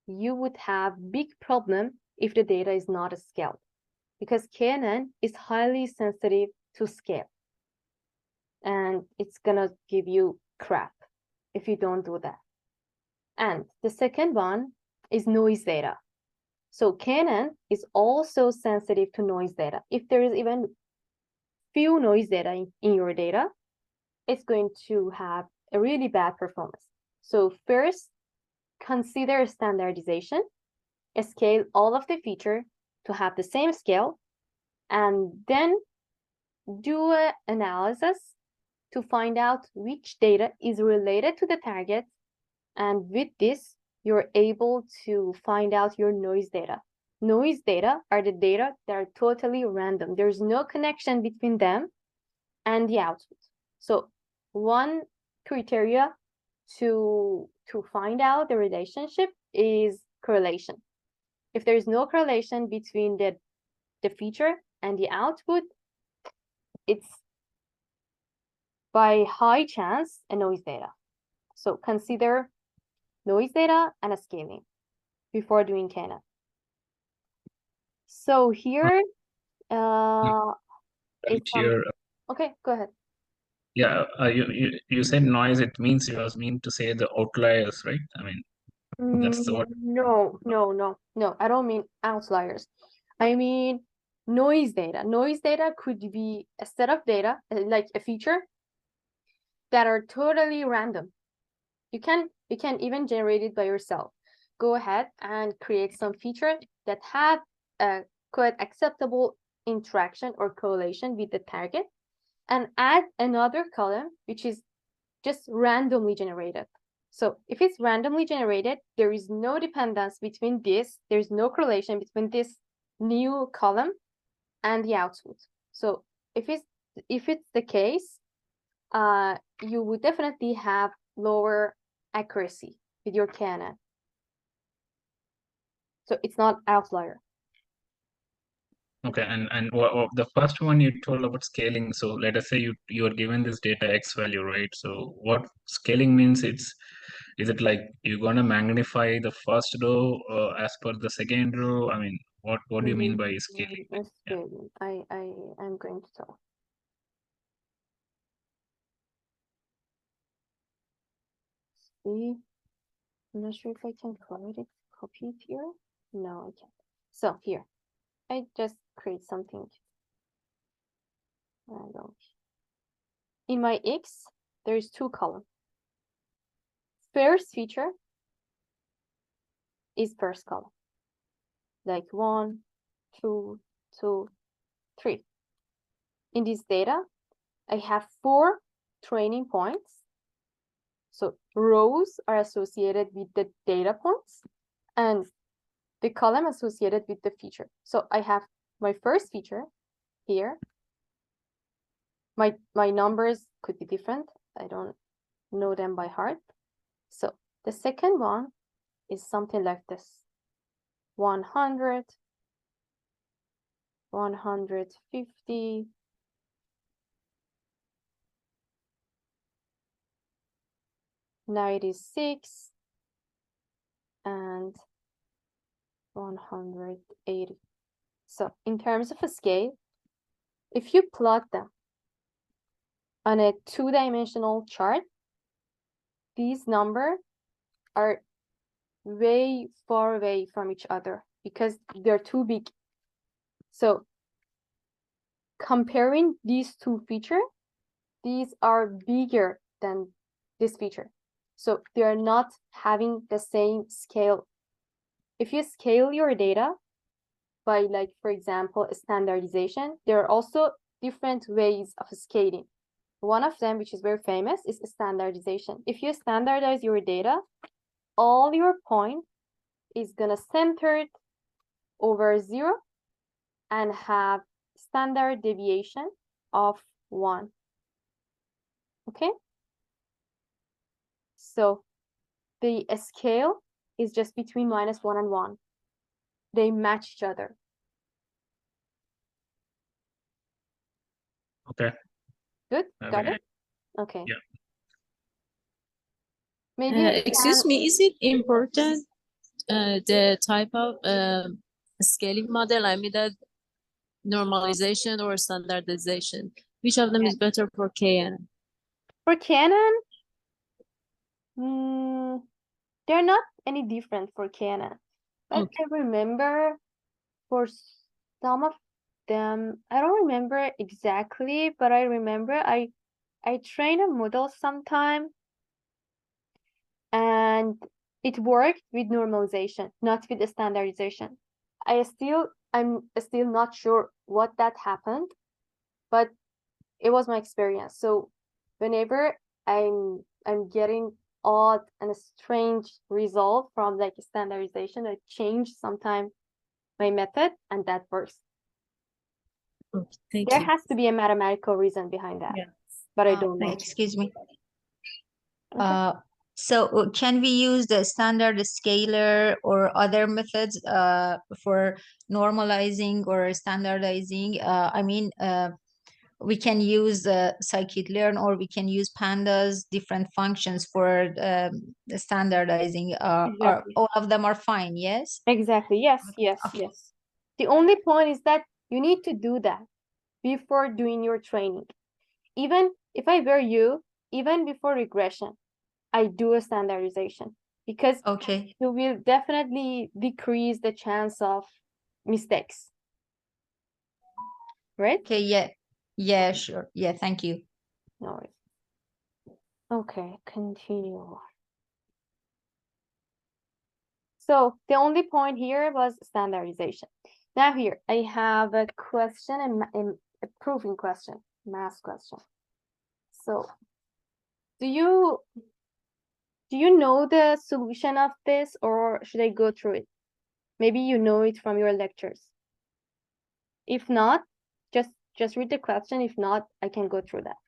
you would have big problem if the data is not scaled, because KNN is highly sensitive to scale. And it's gonna give you crap if you don't do that. And the second one is noise data. So KNN is also sensitive to noise data. If there is even few noise data in your data, it's going to have a really bad performance. So first, consider standardization, scale all of the feature to have the same scale, and then do an analysis to find out which data is related to the target. And with this, you're able to find out your noise data. Noise data are the data that are totally random. There's no connection between them and the output. So one criteria to find out the relationship is correlation. If there is no correlation between the feature and the output, it's by high chance a noise data. So consider noise data and a scaling before doing KNN. So here, it's Here, okay, go ahead. yeah, you said noise. It means you mean to say the outliers, right? I mean, that's the what. No, I don't mean outliers. I mean noise data. Noise data could be a set of data, like a feature, that are totally random. You can even generate it by yourself. Go ahead and create some feature that have a quite acceptable interaction or correlation with the target, and add another column which is just randomly generated. So if it's randomly generated, there is no dependence between this, there's no correlation between this new column and the output. So if it's the case, you would definitely have lower accuracy with your KNN. So it's not outlier. Okay, and the first one you told about scaling. So let us say you are given this data X value, right? So what scaling means, is it like you're gonna magnify the first row as per the second row? I mean, what do you mean by scaling? Let's Yeah. see. I'm going to tell. See, I'm not sure if I can copy it here. No, I can't. So here, I just create something random. In my X, there's two columns. First feature is first column, like 1, 2, 2, 3. In this data, I have 4 training points. So rows are associated with the data points and the column associated with the feature. So I have my first feature here. My numbers could be different. I don't know them by heart. So the second one is something like this. 100, 150, 96, and 180. So in terms of a scale, if you plot them on a 2-dimensional chart, these numbers are way far away from each other because they're too big. So comparing these two features, these are bigger than this feature. So they're not having the same scale. If you scale your data by, like, for example, standardization, there are also different ways of scaling. One of them, which is very famous, is standardization. If you standardize your data, all your point is gonna center it over 0 and have standard deviation of 1. Okay? So the scale is just between -1 and 1. They match each other. Okay. Good? I Got mean, it? Okay. yeah. Maybe we Excuse can- me, is it important the type of scaling model? I mean that normalization or standardization. Which of them is better for KN? For Canon, they're not any different for Canon. But Okay. I remember for some of them, I don't remember exactly, but I remember I trained a model sometime and it worked with normalization, not with the standardization. I'm still not sure what that happened, but it was my experience. So whenever I'm getting odd and a strange result from like standardization, I change sometime my method and that works. Okay, thank There you. has to be a mathematical reason behind that, Yeah. but I don't know. Excuse me. Okay. So can we use the standard scaler or other methods for normalizing or standardizing? I mean, we can use scikit-learn or we can use pandas, different functions for the standardizing. Exactly. All of them are fine, yes? Exactly. Yes, yes, Okay. yes. The only point is that you need to do that before doing your training. Even if I were you, even before regression, I do a standardization because Okay. you will definitely decrease the chance of mistakes. Right? Okay, yeah. Yeah, sure. Yeah, thank you. No worries. Okay, continue. So the only point here was standardization. Now here I have a question, a proving question, math question. So do you know the solution of this or should I go through it? Maybe you know it from your lectures. If not, just read the question. If not, I can go through that.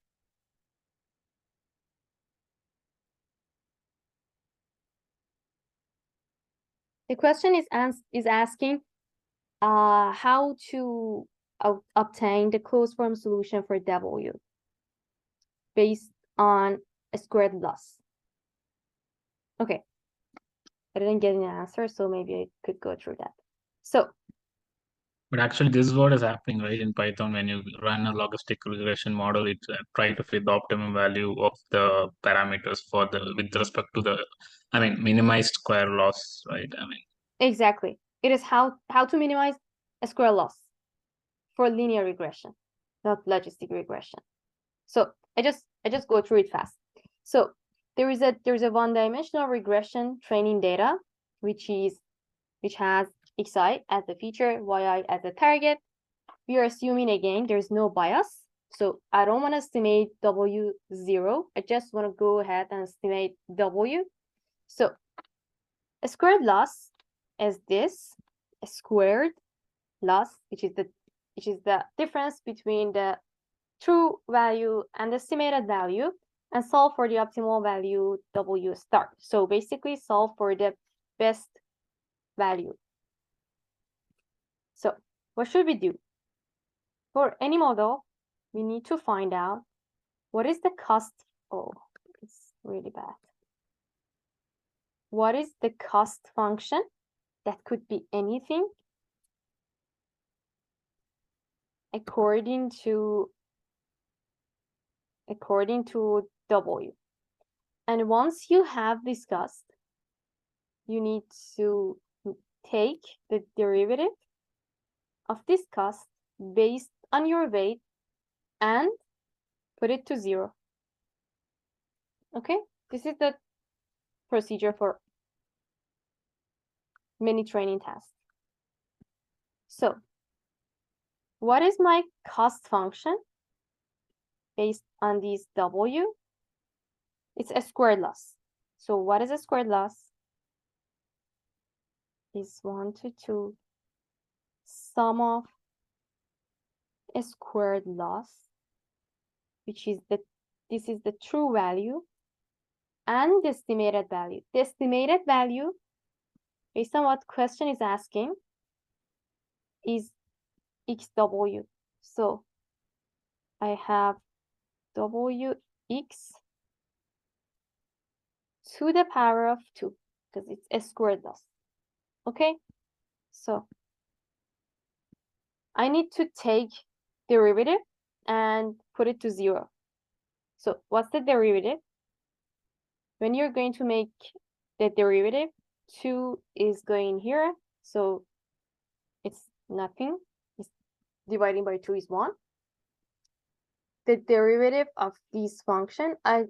The question is asking, how to obtain the closed form solution for W based on a squared loss. Okay, I didn't get an answer, so maybe I could go through that. So But actually, this is what is happening, right? In Python, when you run a logistic regression model, it try to fit the optimum value of the parameters for the with respect to the, I mean, minimized square loss, right? I mean, exactly, it is how to minimize a square loss for linear regression, not logistic regression. So I just go through it fast. So there is a one-dimensional regression training data, which has xi as the feature, yi as the target. We are assuming again there's no bias. So I don't want to estimate W0. I just want to go ahead and estimate W. So a squared loss is this, a squared loss, which is the difference between the true value and estimated value, and solve for the optimal value W star. So basically solve for the best value. So what should we do? For any model, we need to find out what is the cost. Oh, it's really bad. What is the cost function? That could be anything according to W. And once you have this cost, you need to take the derivative of this cost based on your weight and put it to 0. Okay, this is the procedure for many training tasks. So what is my cost function based on these W? It's a squared loss. So what is a squared loss? Is 1 to 2 sum of a squared loss, which is this is the true value, and the estimated value. The estimated value, based on what question is asking, is xw. So I have wx to the power of 2, because it's a squared loss. Okay, so I need to take derivative and put it to 0. So what's the derivative? When you're going to make the derivative, 2 is going here, so it's nothing. It's dividing by 2 is 1. The derivative of this function, I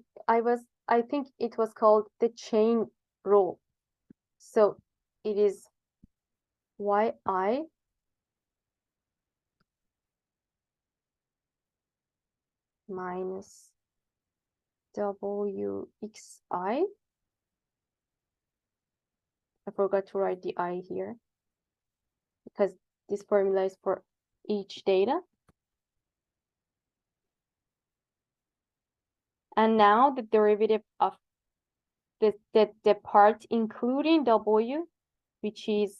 think it was called the chain rule. So it is yi minus wxi. I forgot to write the I here because this formula is for each data. And now the derivative of the part including W, which is,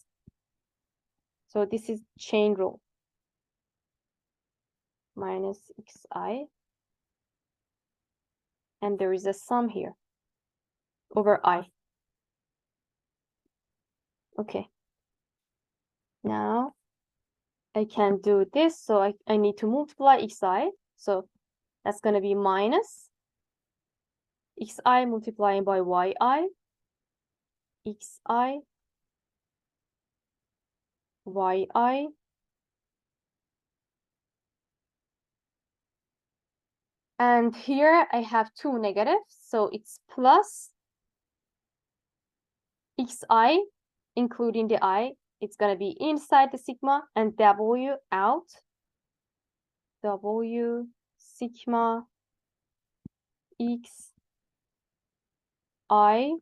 so this is chain rule, minus xi. And there is a sum here over I. Okay. Now I can do this, so I need to multiply xi. So that's going to be minus xi multiplying by yi, xi, yi, and here I have 2 negatives, so it's plus xi, including the I, it's going to be inside the sigma, and W out, W sigma x I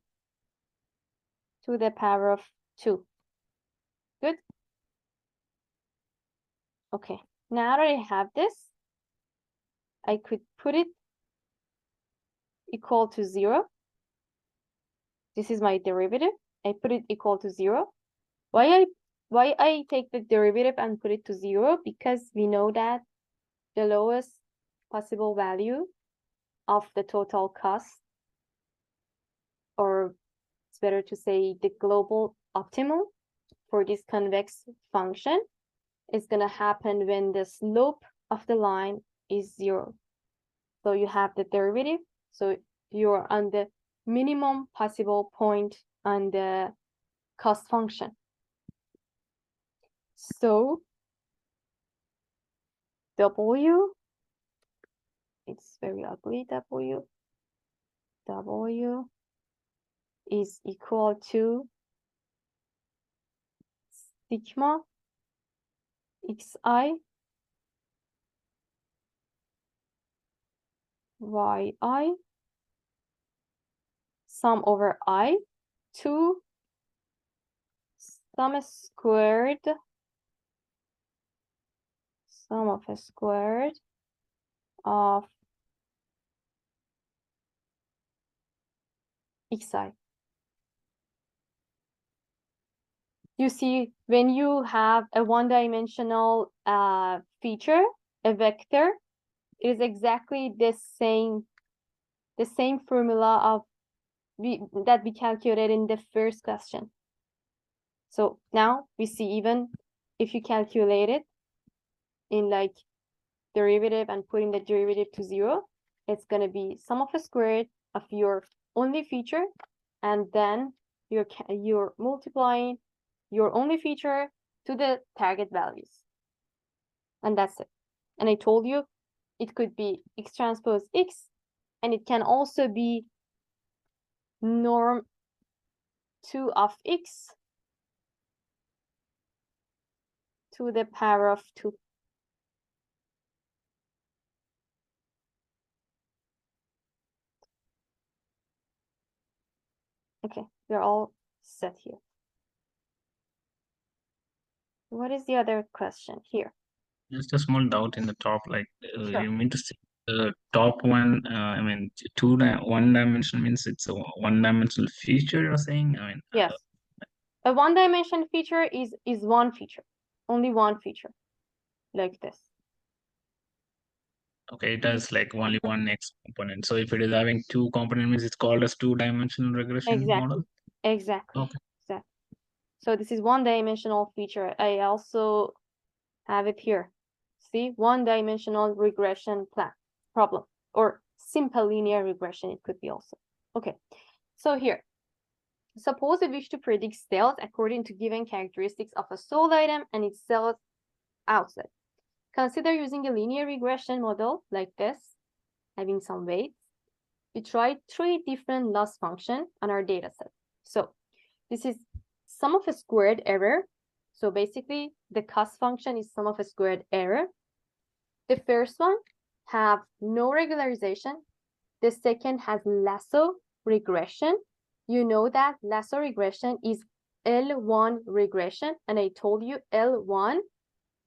to the power of 2. Good. Okay, now that I have this, I could put it equal to 0. This is my derivative. I put it equal to 0. Why why I take the derivative and put it to 0? Because we know that the lowest possible value of the total cost, or it's better to say the global optimum for this convex function, is going to happen when the slope of the line is 0. So you have the derivative. So you're on the minimum possible point on the cost function. So W, it's very ugly, W is equal to sigma xi yi sum over I to sum squared of xi. You see, when you have a one-dimensional feature, a vector, it is exactly the same formula of that we calculated in the first question. So now we see, even if you calculate it in like derivative and putting the derivative to 0, it's going to be sum of a squared of your only feature, and then you're multiplying your only feature to the target values. And that's it. And I told you it could be x transpose x, and it can also be norm 2 of x to the power of 2. Okay, we're all set here. What is the other question here? Just a small doubt in the top, like Sure. you mean to say the top one, I mean, one dimension means it's a one-dimensional feature you're saying? I mean, Yes. A one-dimension feature is one feature, only one feature, like this. okay, it has like only one X component. So if it is having two component means it's called as two-dimensional regression model? Exactly. Okay. Exactly. So this is one-dimensional feature. I also have it here. See, one-dimensional regression problem, or simple linear regression, it could be also. Okay, so here, suppose we wish to predict sales according to given characteristics of a sold item and its sales outside. Consider using a linear regression model like this, having some weights. We tried 3 different loss functions on our data set. So this is sum of a squared error. So basically, the cost function is sum of a squared error. The first one have no regularization. The second has lasso regression. You know that lasso regression is L1 regression, and I told you L1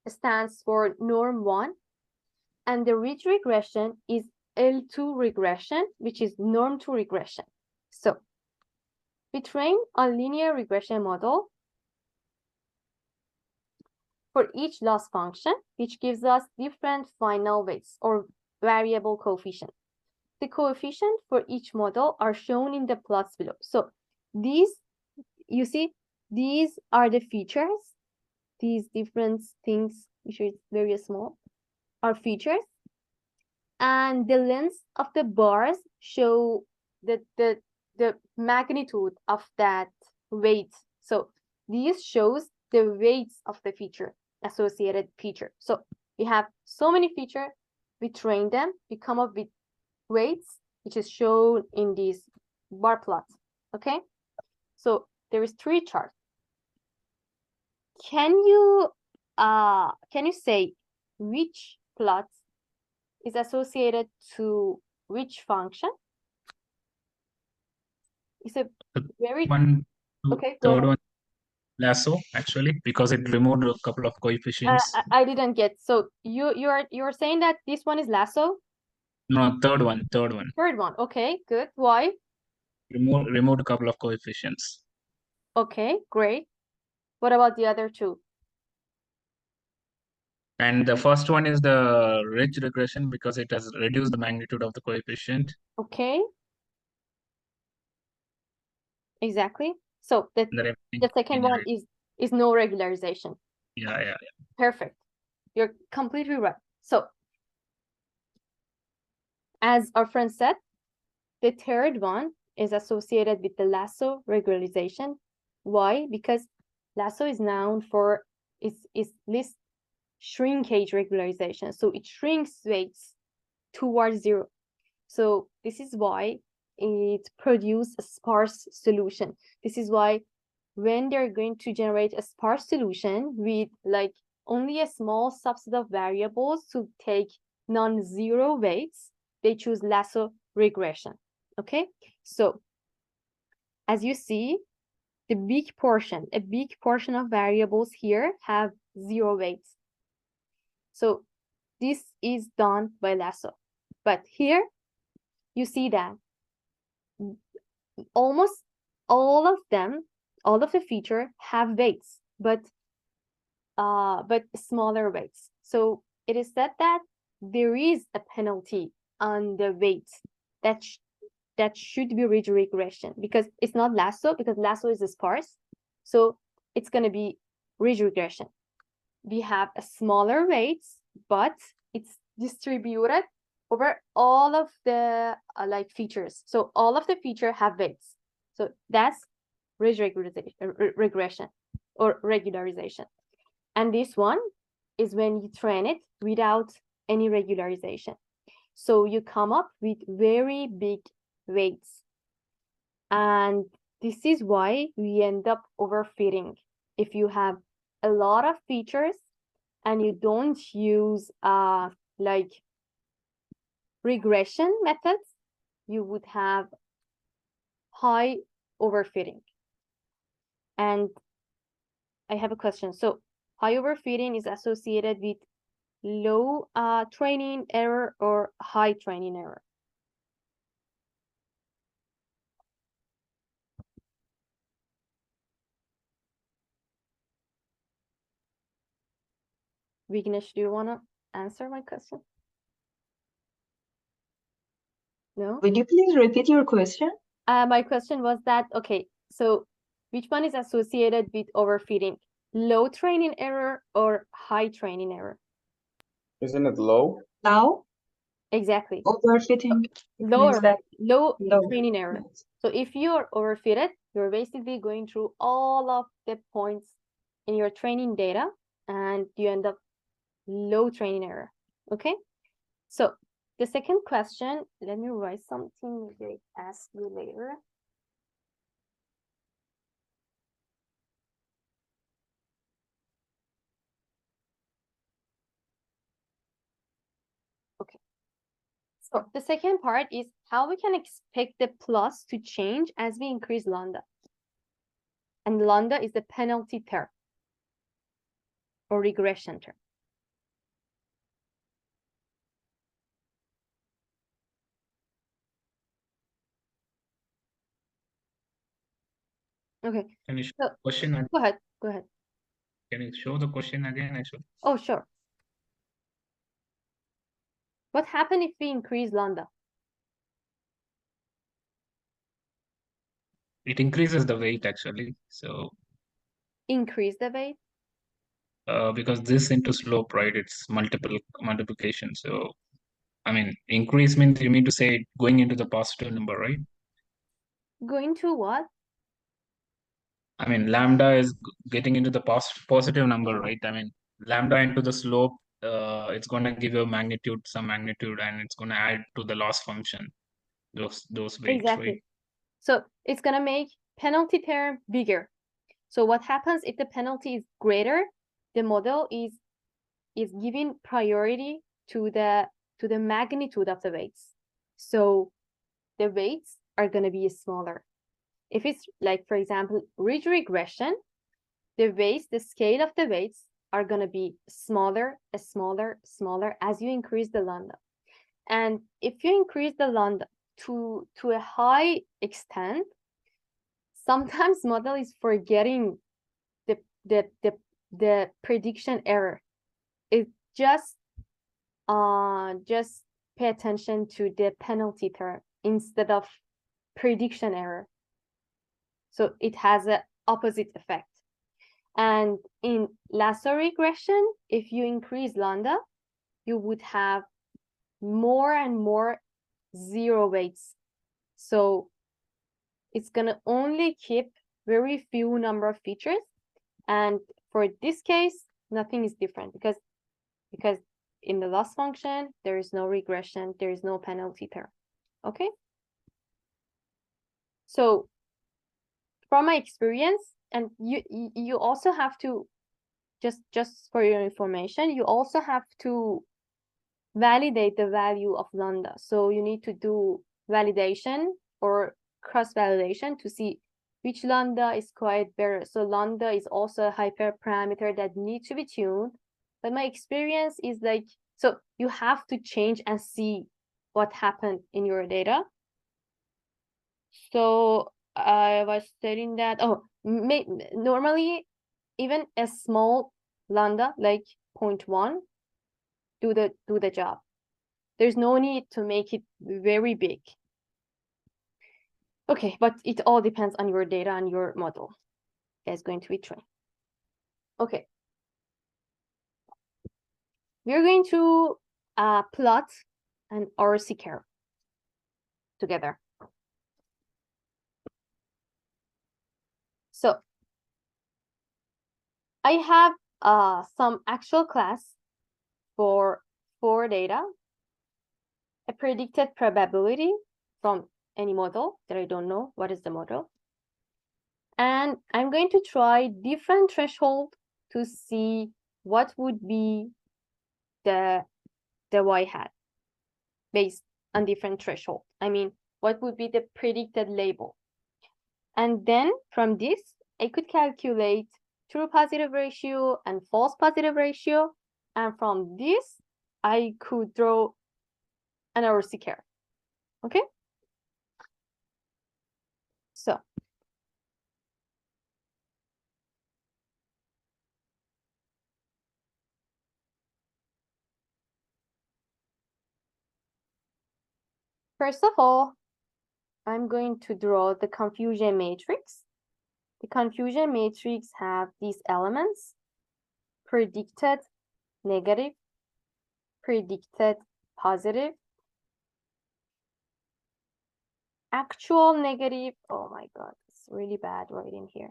stands for norm 1, and the ridge regression is L2 regression, which is norm 2 regression. So we train a linear regression model for each loss function, which gives us different final weights or variable coefficients. The coefficients for each model are shown in the plots below. So these, you see, these are the features. These different things, which is very small, are features. And the length of the bars show the magnitude of that weight. So these shows the weights of the feature, associated feature. So we have so many features, we train them, we come up with weights, which is shown in these bar plots. Okay, so there is 3 charts. Can you say which plot is associated to which function? It's a very okay. Third one, lasso, actually, because it removed a couple of coefficients. I didn't get. So you're saying that this one is lasso? No, third one. Third one. Okay, good. Why? Removed a couple of coefficients. Okay, great. What about the other two? And the first one is the ridge regression because it has reduced the magnitude of the coefficient. Okay. Exactly. So the second one is no regularization. Yeah. Perfect. You're completely right. So as our friend said, the third one is associated with the lasso regularization. Why? Because lasso is known for its least shrinkage regularization. So it shrinks weights towards zero. So this is why it produces a sparse solution. This is why when they're going to generate a sparse solution with like only a small subset of variables to take non-zero weights, they choose lasso regression. Okay, so as you see, a big portion of variables here have zero weights. So this is done by lasso. But here you see that almost all of the feature have weights, but smaller weights. So it is said that there is a penalty on the weights that should be ridge regression, because it's not lasso, because lasso is sparse. So it's going to be ridge regression. We have a smaller weights, but it's distributed over all of the like features. So all of the feature have weights. So that's ridge regression or regularization. And this one is when you train it without any regularization. So you come up with very big weights. And this is why we end up overfitting. If you have a lot of features and you don't use like regression methods, you would have high overfitting. And I have a question. So high overfitting is associated with low training error or high training error? Vignesh, do you want to answer my question? No? Would you please repeat your question? My question was that, okay, so which one is associated with overfitting? Low training error or high training error? Isn't it low? Now, Exactly. overfitting Low low. training error. Yes. So if you're overfitted, you're basically going through all of the points in your training data and you end up low training error. Okay. So the second question, let me write something they ask you later. Okay. So the second part is how we can expect the plus to change as we increase lambda. And lambda is the penalty term or regression term. Okay. Can you show So the question? go ahead. Go ahead. Can you show the question again? Actually, Oh, sure. What happens if we increase lambda? it increases the weight actually. So Increase the weight? because this into slope, right? It's multiplication. So I mean, increase means you mean to say going into the positive number, right? Going to what? I mean, lambda is getting into the positive number, right? I mean, lambda into the slope, it's going to give you some magnitude, and it's going to add to the loss function, those weights, Exactly. right? So it's going to make penalty term bigger. So what happens if the penalty is greater? The model is giving priority to the magnitude of the weights. So the weights are going to be smaller. If it's like, for example, ridge regression, the weights, the scale of the weights are going to be smaller as you increase the lambda. And if you increase the lambda to a high extent, sometimes model is forgetting the prediction error. It just pay attention to the penalty term instead of prediction error. So it has an opposite effect. And in lasso regression, if you increase lambda, you would have more and more zero weights. So it's gonna only keep very few number of features. And for this case, nothing is different because in the loss function, there is no regression, there is no penalty term. Okay. So from my experience, and you also have to, just for your information, you also have to validate the value of lambda. So you need to do validation or cross-validation to see which lambda is quite better. So lambda is also a hyperparameter that needs to be tuned. But my experience is like, so you have to change and see what happened in your data. So I was studying that, normally even a small lambda like 0.1 do the job. There's no need to make it very big. Okay, but it all depends on your data and your model that's going to be trained. Okay. We're going to plot an RC curve together. So I have some actual class for data, a predicted probability from any model that I don't know what is the model. And I'm going to try different threshold to see what would be the y hat based on different threshold. I mean, what would be the predicted label? And then from this, I could calculate true positive ratio and false positive ratio. And from this, I could draw an RC curve. Okay? So first of all, I'm going to draw the confusion matrix. The confusion matrix have these elements: predicted negative, predicted positive, actual negative. Oh my God, it's really bad writing here.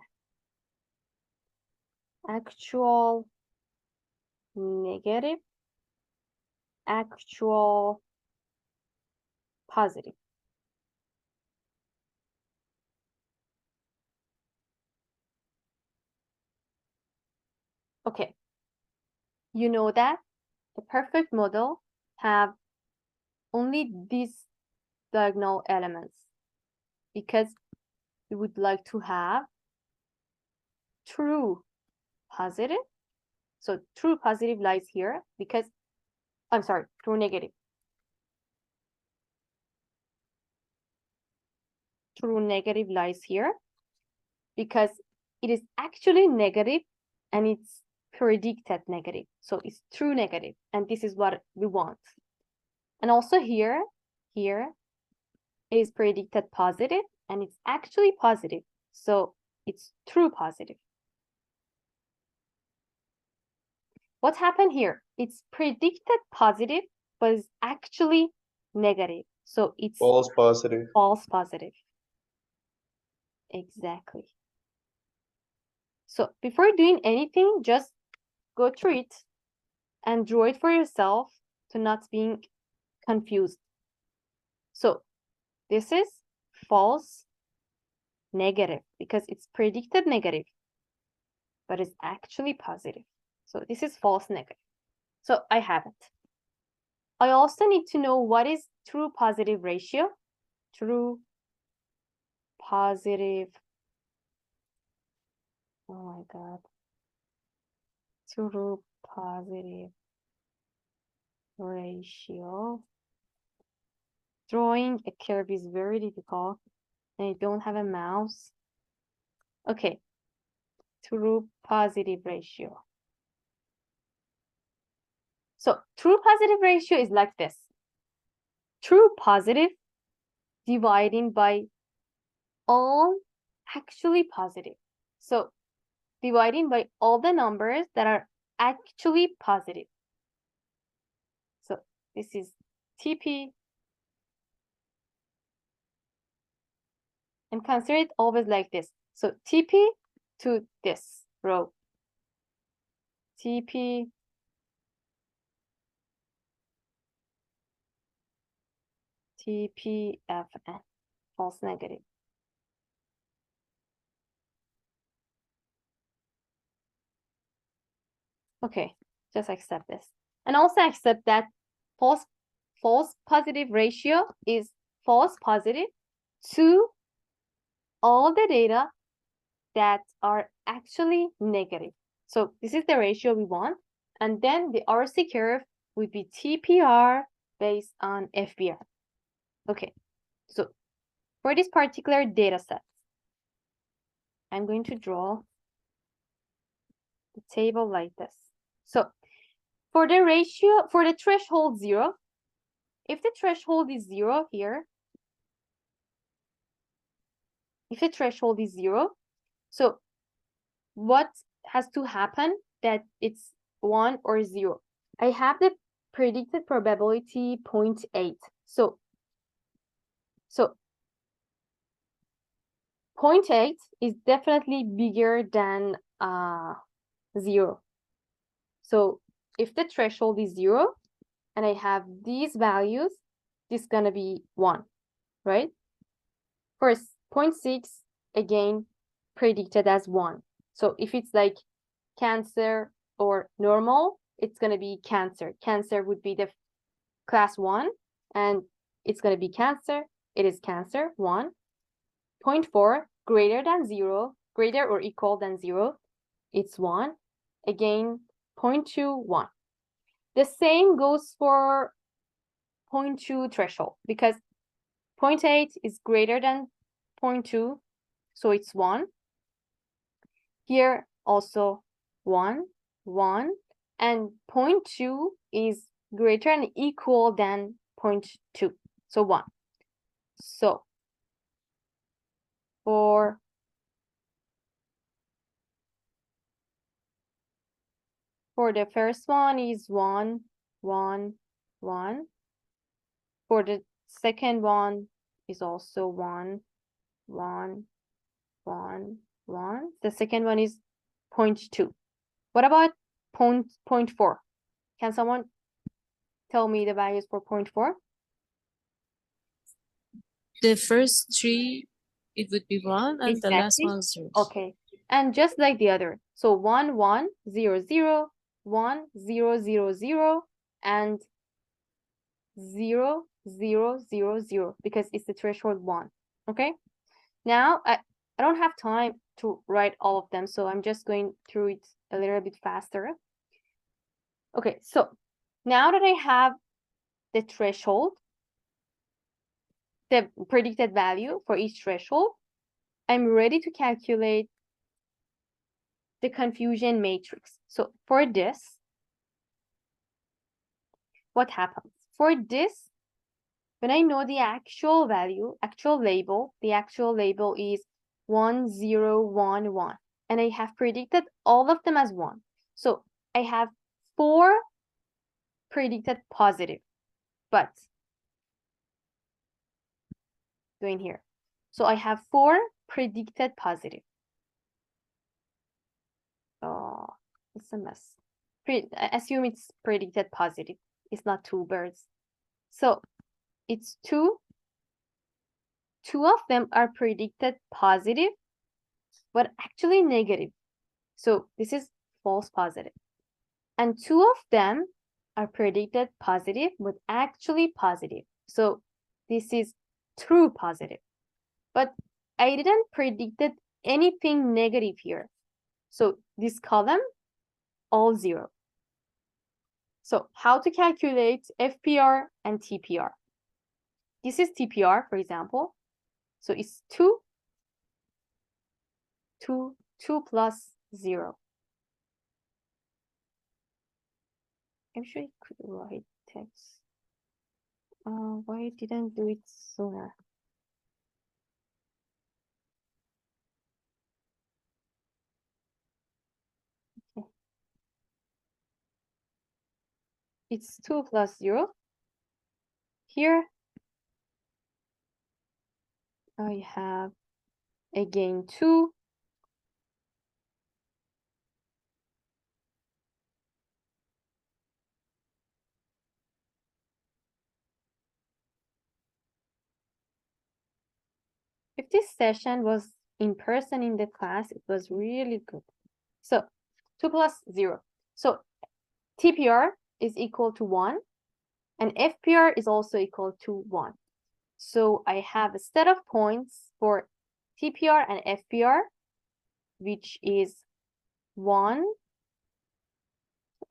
Actual negative, actual positive. Okay, you know that the perfect model have only these diagonal elements because we would like to have true positive. So true positive lies here because, I'm sorry, true negative. True negative lies here because it is actually negative and it's predicted negative. So it's true negative, and this is what we want. And also here it is predicted positive and it's actually positive. So it's true positive. What happened here? It's predicted positive, but it's actually negative. So it's False positive. false positive. Exactly. So before doing anything, just go through it and draw it for yourself to not being confused. So this is false negative because it's predicted negative, but it's actually positive. So this is false negative. So I have it. I also need to know what is true positive ratio. True positive. Oh my God. True positive ratio. Drawing a curve is very difficult and I don't have a mouse. Okay. true positive ratio. So true positive ratio is like this. True positive dividing by all actually positive. So dividing by all the numbers that are actually positive. So this is TP. And consider it always like this. So TP to this row. TP TPFN, false negative. Okay, just accept this. And also accept that false positive ratio is false positive to all the data that are actually negative. So this is the ratio we want. And then the RC curve would be TPR based on FBR. Okay, so for this particular data set, I'm going to draw the table like this. So for the ratio, for the threshold 0, if the threshold is 0 here, if the threshold is 0, so what has to happen that it's 1 or 0? I have the predicted probability 0.8. So 0.8 is definitely bigger than 0. So if the threshold is 0 and I have these values, this is gonna be 1, right? First, 0.6, again, predicted as 1. So if it's like cancer or normal, it's gonna be cancer. Cancer would be the class 1, and it's gonna be cancer. It is cancer, 1. 0.4, greater than 0, greater or equal than 0, it's 1. Again, 0.2, 1. The same goes for 0.2 threshold, because 0.8 is greater than 0.2, so it's 1. Here also 1, 1, and 0.2 is greater and equal than 0.2, so 1. So for the first one is 1, 1, 1. For the second one is also 1, 1, 1, 1. The second one is 0.2. What about 0.4? Can someone tell me the values for 0.4? The first 3, it would be 1, and the last Exactly. one 0. Okay. And just like the other. So 1, 1, 0, 0, 1, 0, 0, 0, and 0, 0, 0, 0, because it's the threshold 1. Okay. Now I don't have time to write all of them, so I'm just going through it a little bit faster. Okay, so now that I have the threshold, the predicted value for each threshold, I'm ready to calculate the confusion matrix. So for this, what happens? For this, when I know the actual value, actual label, the actual label is 1011, and I have predicted all of them as 1. So I have 4 predicted positive, but going here. So I have 4 predicted positive. Oh, it's a mess. Assume it's predicted positive. It's not 2 birds. So it's 2. 2 of them are predicted positive, but actually negative. So this is false positive. And 2 of them are predicted positive, but actually positive. So this is true positive. But I didn't predicted anything negative here. So this column, all 0. So how to calculate FPR and TPR? This is TPR, for example. So it's 2 plus 0. Actually, I could write text. Why I didn't do it sooner? Okay. It's 2 plus 0. Here, I have again 2. If this session was in person in the class, it was really good. So 2 plus 0. So TPR is equal to 1 and FPR is also equal to 1. So I have a set of points for TPR and FPR, which is 1.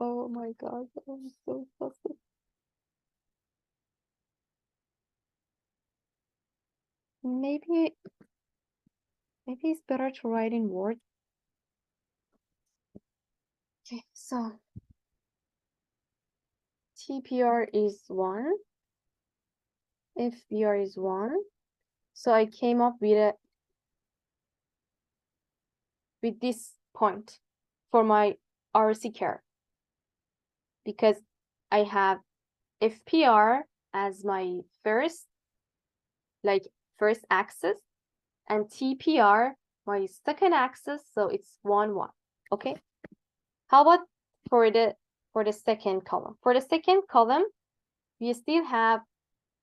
Oh my God, I'm so fussy. Maybe it's better to write in Word. Okay, so TPR is 1, FPR is 1. So I came up with this point for my RC curve because I have FPR as my first axis and TPR my second axis, so it's 1, 1. Okay. How about for the second column? For the second column, we still have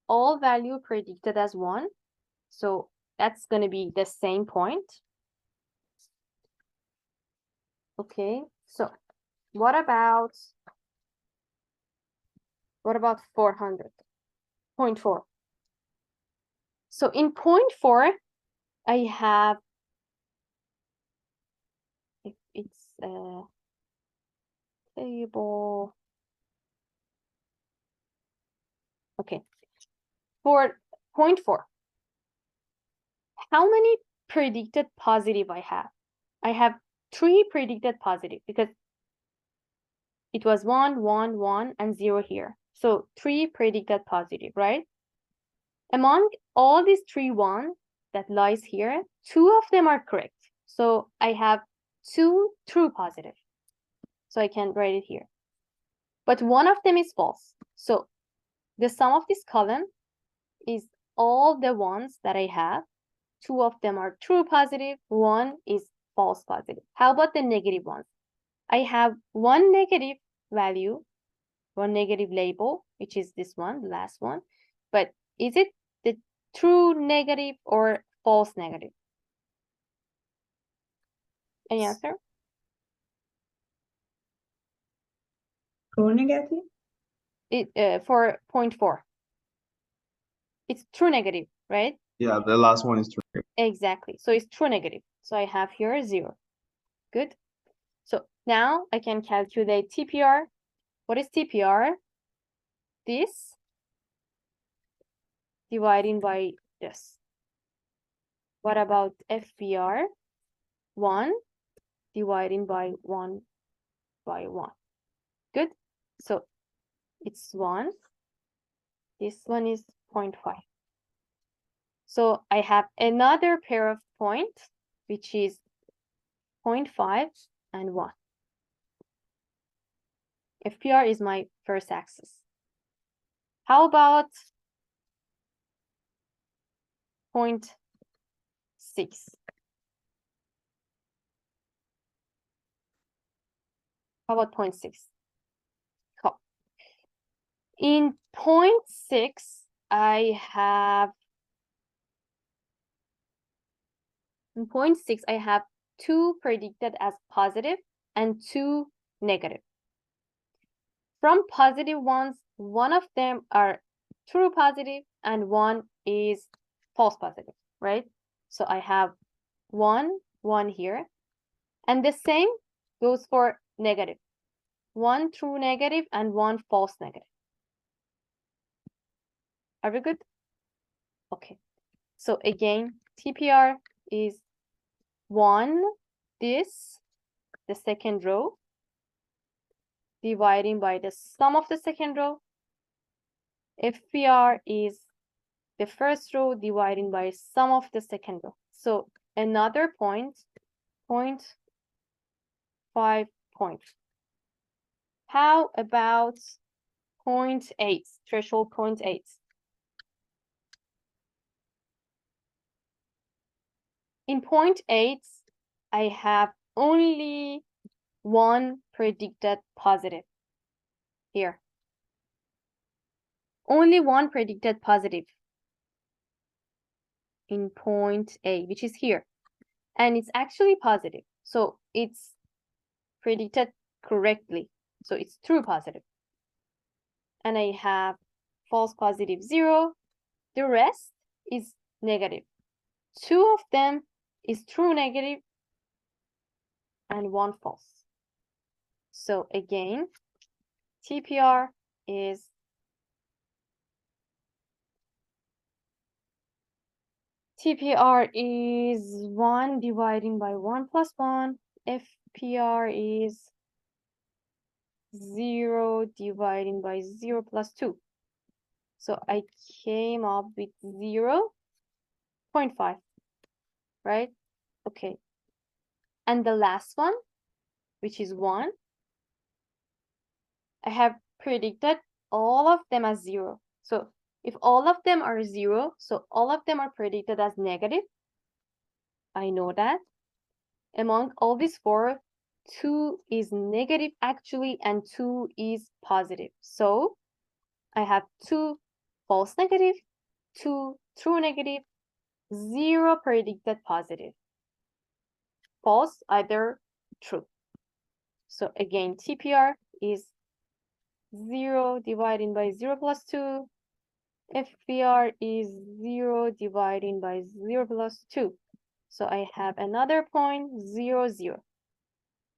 all value predicted as 1. So that's going to be the same point. Okay, so what about 400? 0.4. So in 0.4, I have, if it's a table. Okay, for 0.4, how many predicted positive I have? I have 3 predicted positive because it was 1, 1, 1, and 0 here. So 3 predicted positive, right? Among all these 3 ones that lies here, 2 of them are correct. So I have 2 true positive. So I can write it here. But 1 of them is false. So the sum of this column is all the ones that I have. 2 of them are true positive, 1 is false positive. How about the negative ones? I have 1 negative value, 1 negative label, which is this one, the last one. But is it the true negative or false negative? Any answer? True negative? For 0.4. It's true negative, right? Yeah, the last one is true. Exactly. So it's true negative. So I have here 0. Good. So now I can calculate TPR. What is TPR? This dividing by this. What about FPR? 1 dividing by 1 by 1. Good. So it's 1. This one is 0.5. So I have another pair of points, which is 0.5 and 1. FPR is my first axis. How about 0.6? How about 0.6? Cool. In 0.6, I have 2 predicted as positive and 2 negative. From positive ones, 1 of them are true positive and 1 is false positive, right? So I have 1, 1 here. And the same goes for negative. 1 true negative and 1 false negative. Are we good? Okay. So again, TPR is 1, this, the second row, dividing by the sum of the second row. FPR is the first row dividing by sum of the second row. So another point, 0.5 point. How about 0.8, threshold 0.8? In 0.8, I have only one predicted positive here. Only one predicted positive in point A, which is here. And it's actually positive. So it's predicted correctly. So it's true positive. And I have false positive 0. The rest is negative. 2 of them is true negative and 1 false. So again, TPR is TPR is 1 dividing by 1 plus 1. FPR is 0 dividing by 0 plus 2. So I came up with 0.5, right? Okay. And the last one, which is 1, I have predicted all of them as 0. So if all of them are 0, so all of them are predicted as negative. I know that. Among all these 4, 2 is negative actually, and 2 is positive. So I have 2 false negative, 2 true negative, 0 predicted positive. False, either true. So again, TPR is 0 dividing by 0 plus 2. FPR is 0 dividing by 0 plus 2. So I have another point, 0, 0.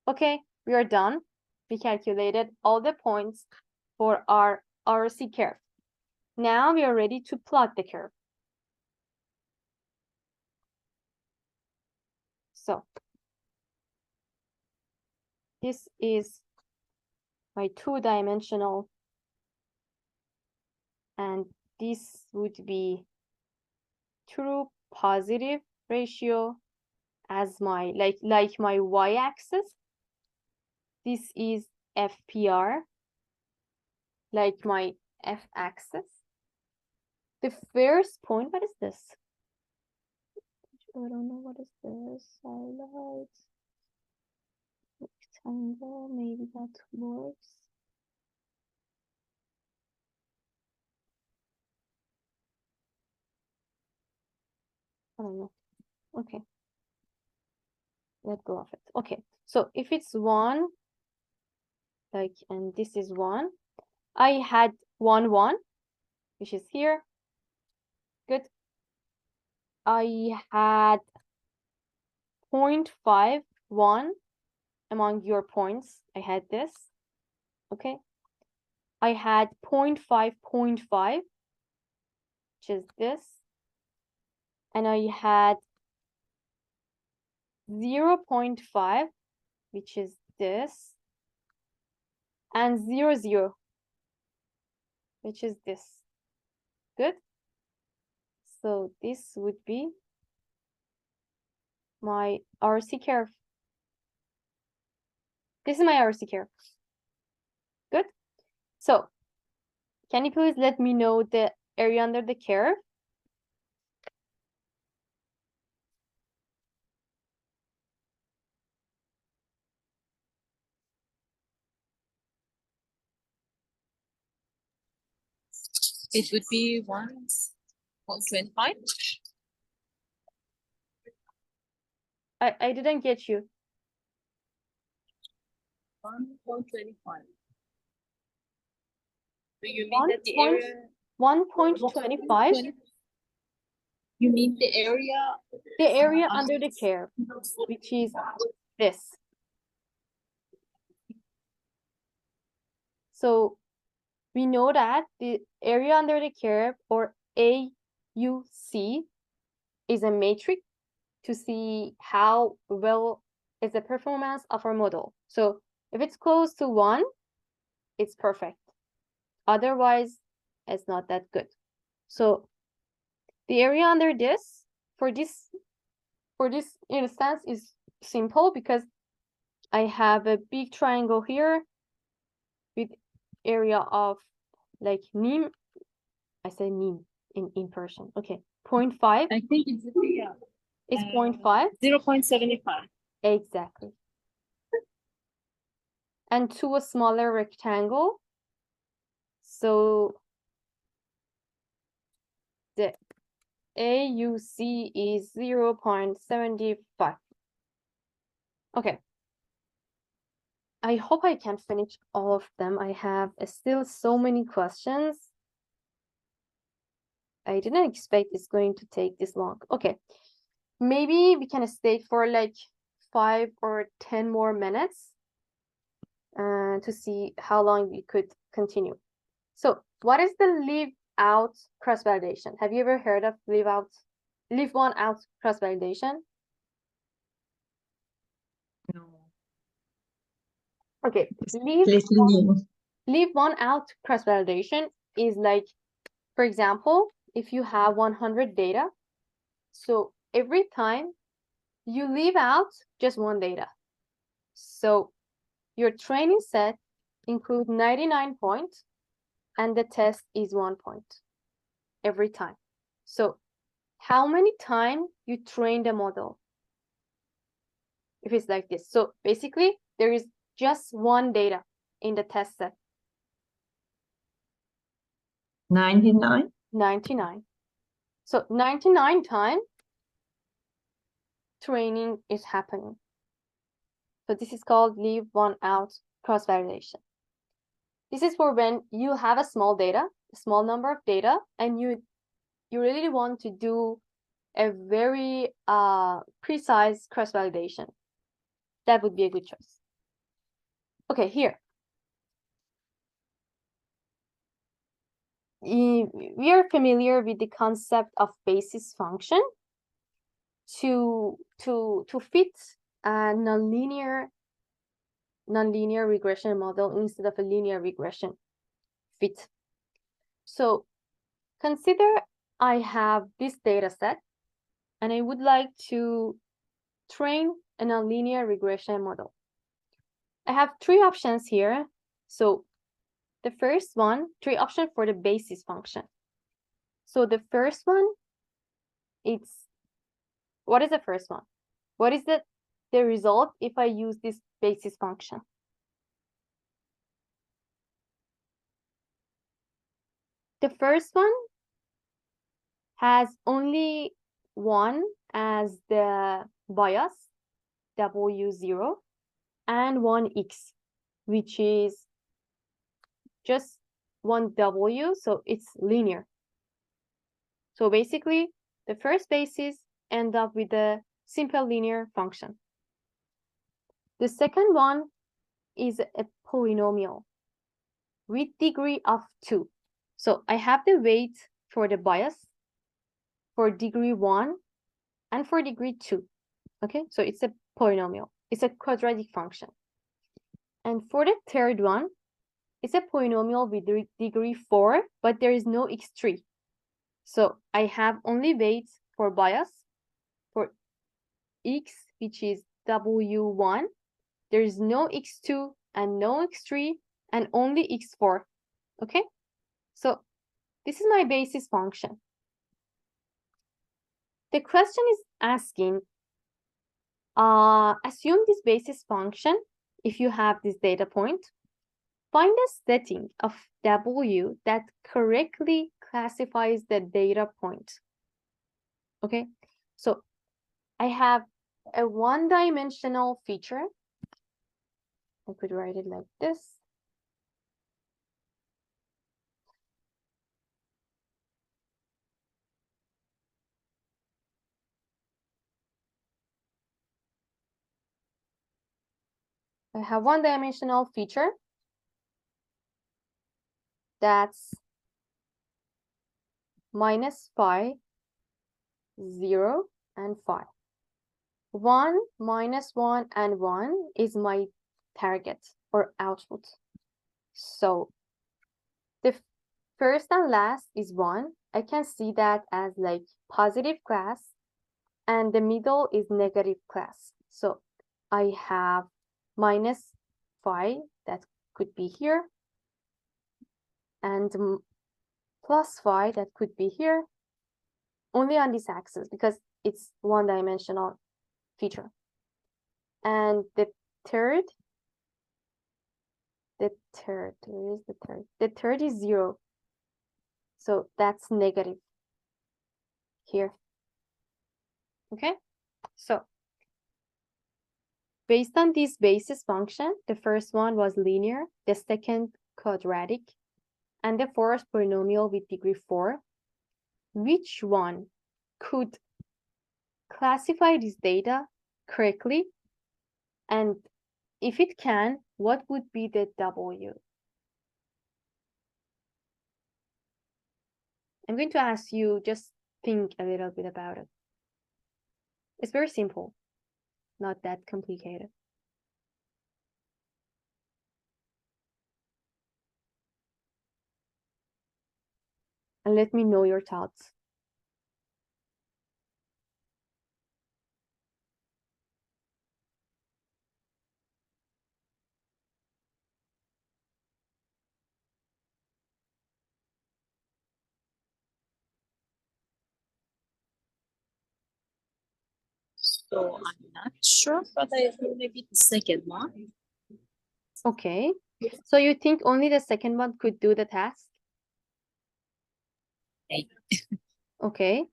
Okay, we are done. We calculated all the points for our RC curve. Now we are ready to plot the curve. So this is my 2-dimensional, and this would be true positive ratio as my like my y-axis. This is FPR, like my f-axis. The first point, what is this? I don't know what is this. Highlight. Rectangle, maybe that works. I don't know. Okay. Let go of it. Okay. So if it's 1, like, and this is 1, I had 1, 1, which is here. Good. I had 0.5, 1 among your points. I had this. Okay. I had 0.5, 0.5, which is this. And I had 0.5, which is this. And 0, 0, which is this. Good. So this would be my RC curve. This is my RC curve. Good. So can you please let me know the area under the curve? It would be 1.25. I didn't get you. 1.25. Do you mean that the area? 1.25, You mean the area? the area under the curve, which is this. So we know that the area under the curve, or AUC, is a metric to see how well is the performance of our model. So if it's close to 1, it's perfect. Otherwise, it's not that good. So the area under this, for this instance, is simple because I have a big triangle here with area of like mean. I say mean in Persian. Okay, 0.5 I think it's is 0.5. 0.75. Exactly. And to a smaller rectangle. So the AUC is 0.75. Okay. I hope I can finish all of them. I have still so many questions. I didn't expect it's going to take this long. Okay. Maybe we can stay for like 5 or 10 more minutes to see how long we could continue. So what is the leave out cross validation? Have you ever heard of leave one out cross validation? No. Okay, leave one out cross validation is like, for example, if you have 100 data, so every time you leave out just one data. So your training set include 99 points and the test is 1 point every time. So how many times you train the model? If it's like this. So basically there is just one data in the test set. 99? 99. So 99 times training is happening. So this is called leave one out cross validation. This is for when you have a small number of data, and you really want to do a very precise cross validation. That would be a good choice. Okay, here. We are familiar with the concept of basis function to fit a nonlinear regression model instead of a linear regression fit. So consider I have this data set and I would like to train a nonlinear regression model. I have 3 options here. So the first one, 3 options for the basis function. So the first one, what is the first one? What is the result if I use this basis function? The first one has only 1 as the bias, W0, and 1x, which is just 1 W, so it's linear. So basically, the first basis end up with a simple linear function. The second one is a polynomial with degree of 2. So I have the weight for the bias for degree 1 and for degree 2. Okay, so it's a polynomial. It's a quadratic function. And for the third one, it's a polynomial with degree 4, but there is no x3. So I have only weights for bias for x, which is W1. There is no x2 and no x3 and only x4. Okay, so this is my basis function. The question is asking, assume this basis function, if you have this data point, find a setting of W that correctly classifies the data point. Okay, so I have a one-dimensional feature. I could write it like this. I have one-dimensional feature that's -5, 0, and 5. 1, -1, and 1 is my target or output. So the first and last is 1. I can see that as like positive class, and the middle is negative class. So I have -5 that could be here, and +5 that could be here, only on this axis because it's one-dimensional feature. And the third, where is the third? The third is 0. So that's negative here. Okay, so based on this basis function, the first one was linear, the second quadratic, and the fourth polynomial with degree 4. Which one could classify this data correctly? And if it can, what would be the W? I'm going to ask you, just think a little bit about it. It's very simple, not that complicated. And let me know your thoughts. So I'm not sure, but I think maybe the second one. Okay, so you think only the second one could do the task? Maybe. Okay.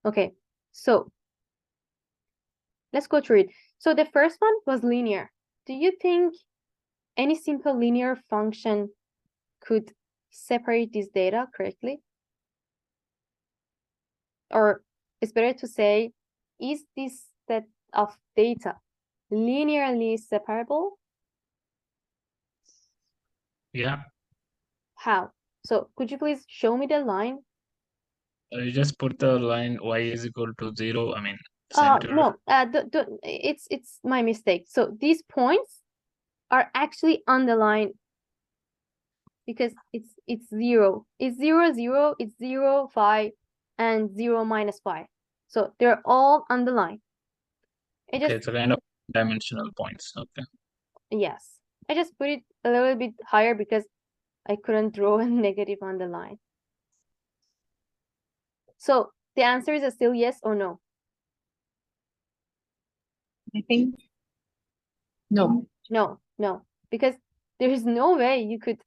Okay, so let's go through it. So the first one was linear. Do you think any simple linear function could separate this data correctly? Or it's better to say, is this set of data linearly separable? Yeah, How? So could you please show me the line? you just put the line y is equal to 0. I mean, center. No, it's my mistake. So these points are actually on the line because it's 0. It's 0, 0, it's 0, 5, and 0 minus 5. So they're all on the line. Okay, it's a kind of dimensional points. Okay. Yes, I just put it a little bit higher because I couldn't draw a negative on the line. So the answer is still yes or no? I think no. No, because there is no way you could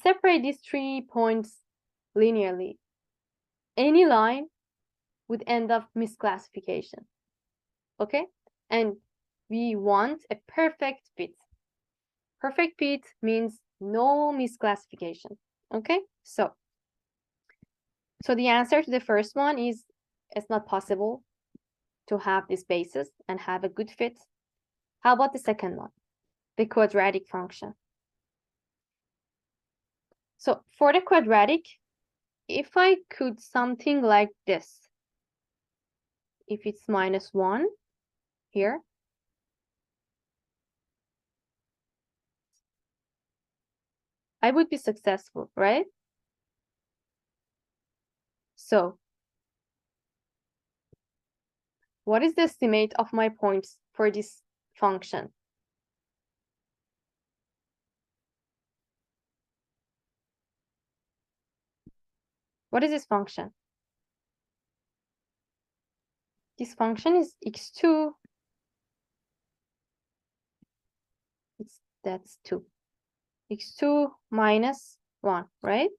separate these 3 points linearly. Any line would end up misclassification. Okay? And we want a perfect fit. Perfect fit means no misclassification. Okay? So the answer to the first one is it's not possible to have this basis and have a good fit. How about the second one? The quadratic function. So for the quadratic, if I could something like this, if it's -1 here, I would be successful, right? So what is the estimate of my points for this function? What is this function? This function is x2. That's 2. x2 minus 1, right?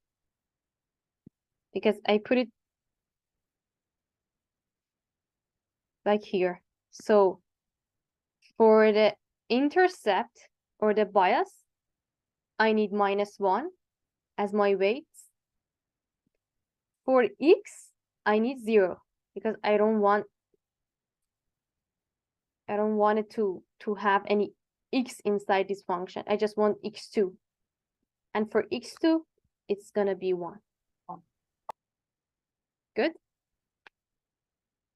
Because I put it like here. So for the intercept or the bias, I need -1 as my weights. For x, I need 0 because I don't want it to have any x inside this function. I just want x2. And for x2, it's gonna be 1. Good.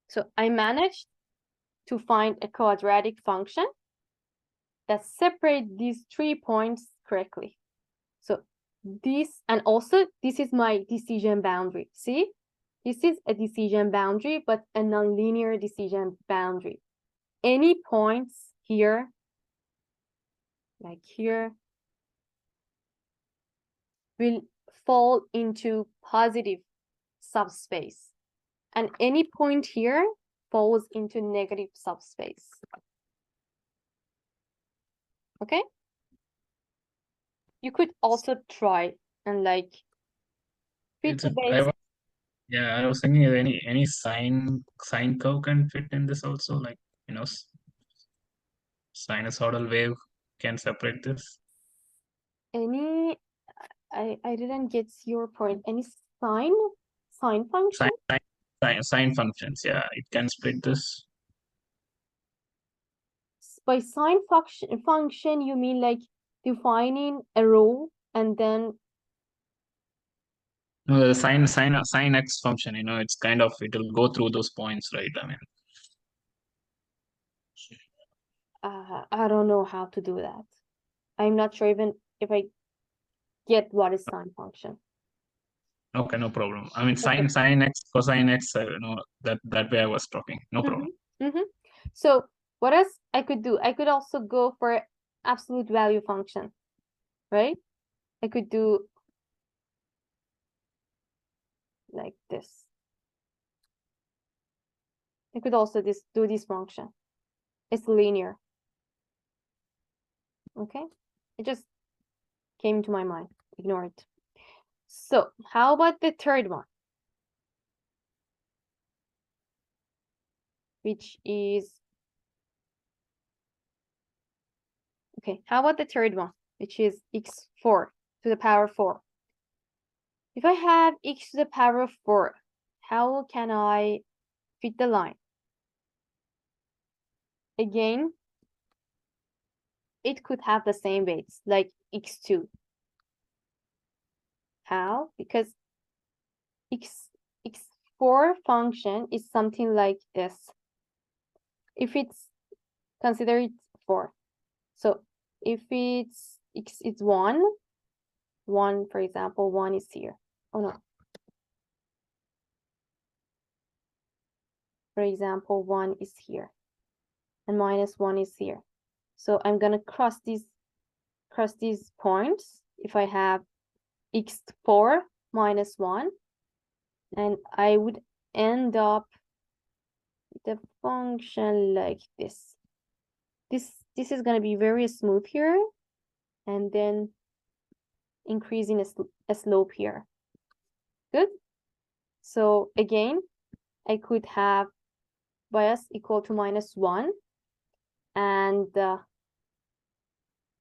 So I managed to find a quadratic function that separate these 3 points correctly. So this, and also this is my decision boundary. See, this is a decision boundary, but a nonlinear decision boundary. Any points here, like here, will fall into positive subspace. And any point here falls into negative subspace. Okay? You could also try and like fit It's the a, base. yeah, I was thinking if any sine curve can fit in this also, like, you know, sinusoidal wave can separate this. Any, I didn't get your point. Any sine function? Sine functions, yeah, it can split this. By sine function, you mean like defining a row and then No, the sine x function, you know, it's kind of, it'll go through those points, right? I mean, I don't know how to do that. I'm not sure even if I get what is sine function. okay, no problem. I mean, Okay. sine x, cosine x, you know, that way I was talking, no problem. So what else I could do? I could also go for absolute value function, right? I could do like this. I could also do this function. It's linear. Okay, it just came to my mind. Ignore it. So how about the third one? Which is, okay, how about the third one? Which is x4 to the power 4. If I have x to the power of 4, how can I fit the line? Again, it could have the same weights, like x2. How? Because x4 function is something like this. If it's, consider it 4. So if it's x is 1, for example, 1 is here. Oh no. For example, 1 is here. And -1 is here. So I'm gonna cross these points if I have x4 -1, and I would end up with a function like this. This is gonna be very smooth here, and then increasing a slope here. Good. So again, I could have bias equal to -1 and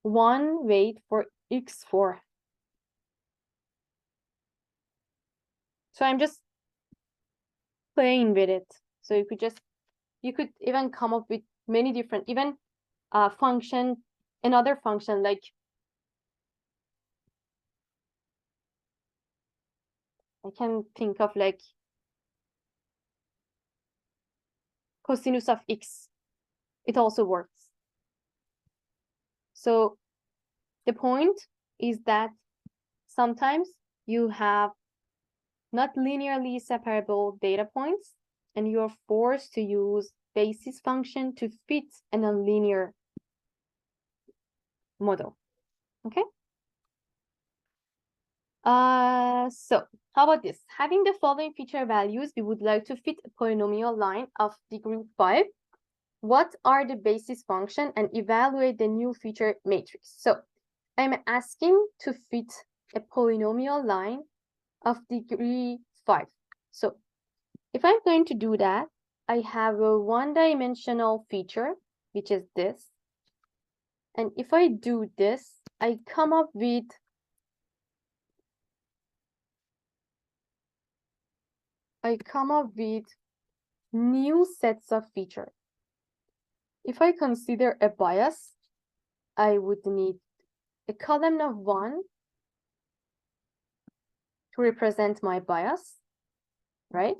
1 weight for x4. So I'm just playing with it. So you could even come up with many different, even function, another function like I can think of like cosinus of x. It also works. So the point is that sometimes you have not linearly separable data points, and you're forced to use basis function to fit a nonlinear model. Okay. So how about this? Having the following feature values, we would like to fit a polynomial line of degree 5. What are the basis function and evaluate the new feature matrix? So I'm asking to fit a polynomial line of degree 5. So if I'm going to do that, I have a one-dimensional feature, which is this. And if I do this, I come up with new sets of features. If I consider a bias, I would need a column of 1 to represent my bias, right?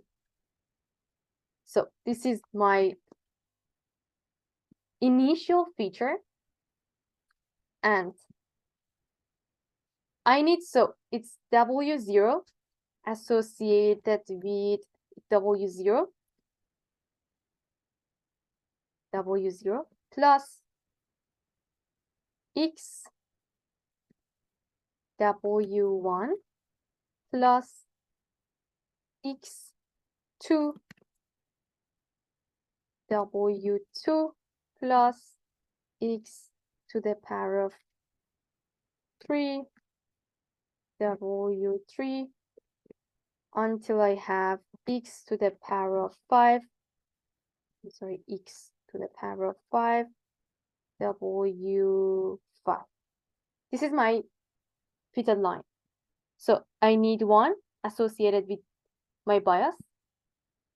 So this is my initial feature, and I need, so it's W0 associated with W0 plus X W1 plus X2 W2 plus X to the power of 3 W3 until I have X to the power of 5. I'm sorry, X to the power of 5 W5. This is my fitted line. So I need one associated with my bias,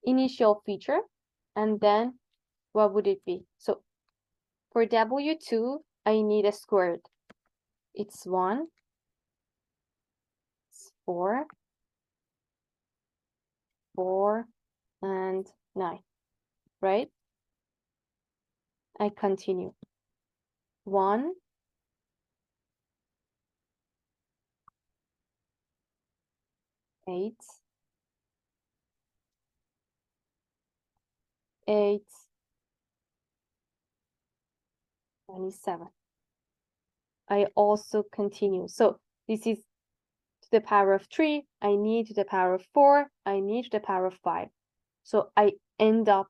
initial feature, and then what would it be? So for W2, I need a squared. It's 1, it's 4, 4, and 9, right? I continue. 1, 8, 8, 27. I also continue. So this is to the power of 3, I need to the power of 4, I need to the power of 5. So I end up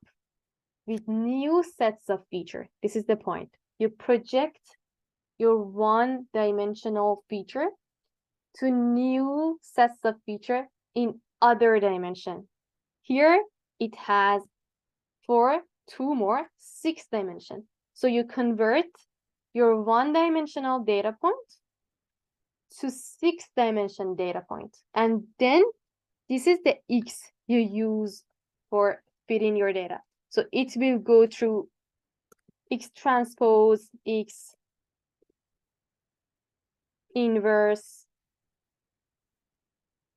with new sets of feature. This is the point. You project your one-dimensional feature to new sets of feature in other dimension. Here it has 4, 2 more, 6 dimension. So you convert your one-dimensional data point to 6-dimension data point. And then this is the X you use for fitting your data. So it will go through X transpose X, inverse,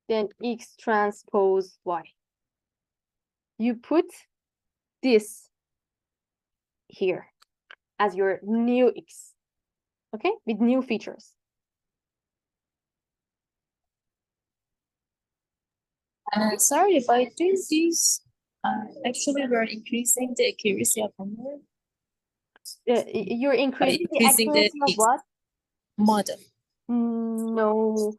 then X transpose Y. You put this here as your new X, okay, with new features. Sorry, by doing this, actually we're increasing the accuracy of our You're increasing the increasing the accuracy of X. what? model. No,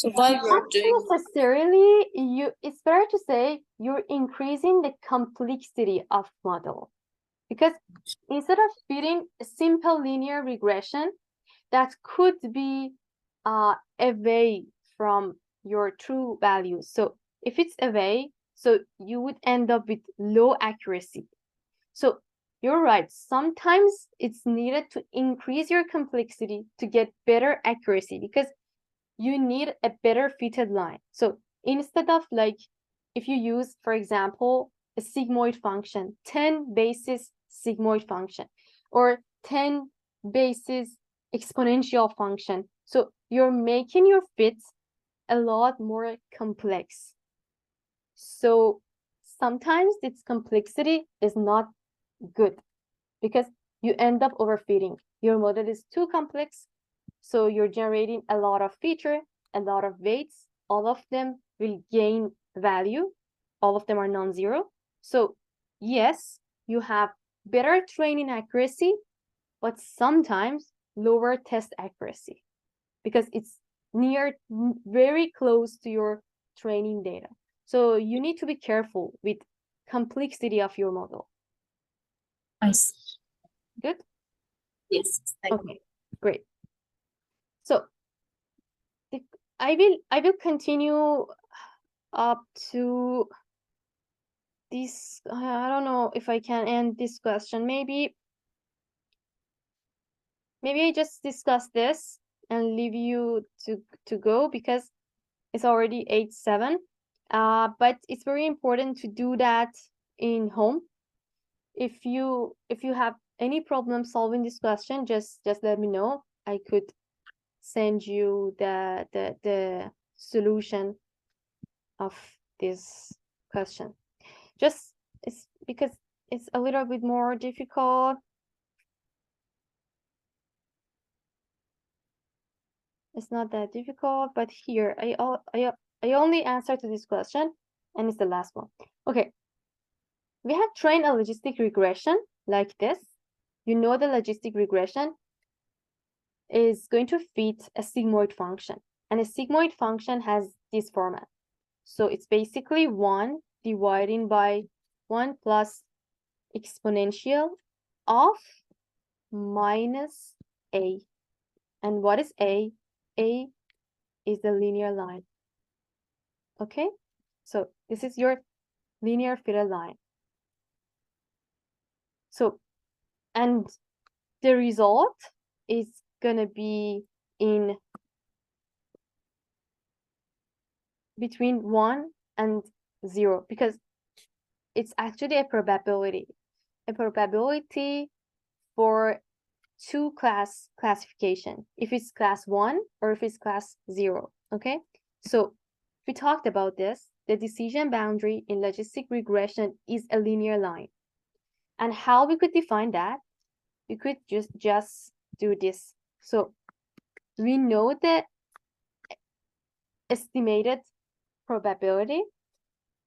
So why we're not doing necessarily. It's fair to say you're increasing the complexity of model, because instead of fitting a simple linear regression that could be away from your true values. So if it's away, so you would end up with low accuracy. So you're right. Sometimes it's needed to increase your complexity to get better accuracy, because you need a better fitted line. So instead of, like, if you use, for example, a sigmoid function, 10 basis sigmoid function, or 10 basis exponential function. So you're making your fits a lot more complex. So sometimes its complexity is not good, because you end up overfitting. Your model is too complex, so you're generating a lot of feature, a lot of weights. All of them will gain value. All of them are non-zero. So yes, you have better training accuracy, but sometimes lower test accuracy, because it's very close to your training data. So you need to be careful with complexity of your model. I see. Good? Yes. Thank you. Okay, great. So I will continue up to this. I don't know if I can end this question. Maybe I just discuss this and leave you to go, because it's already 8:07. But it's very important to do that in home. If you have any problem solving this question, just let me know. I could send you the solution of this question. Just it's because it's a little bit more difficult. It's not that difficult, but here I only answer to this question, and it's the last one. Okay. We have trained a logistic regression like this. You know the logistic regression is going to fit a sigmoid function, and a sigmoid function has this format. So it's basically 1 dividing by 1 plus exponential of minus a. And what is a? A is the linear line. Okay, so this is your linear fitted line. So, and the result is gonna be in between 1 and 0, because it's actually a probability for two classification, if it's class 1 or if it's class 0. Okay, so we talked about this. The decision boundary in logistic regression is a linear line. And how we could define that? We could just do this. So we know the estimated probability.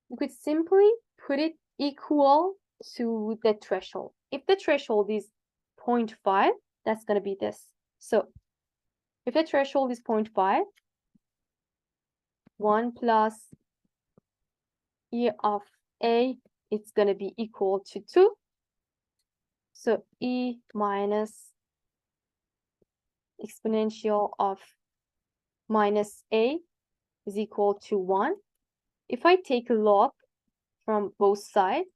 We could simply put it equal to the threshold. If the threshold is 0.5, that's going to be this. So if the threshold is 0.5, 1 plus E of A, it's going to be equal to 2. So E minus exponential of minus A is equal to 1. If I take a log from both sides,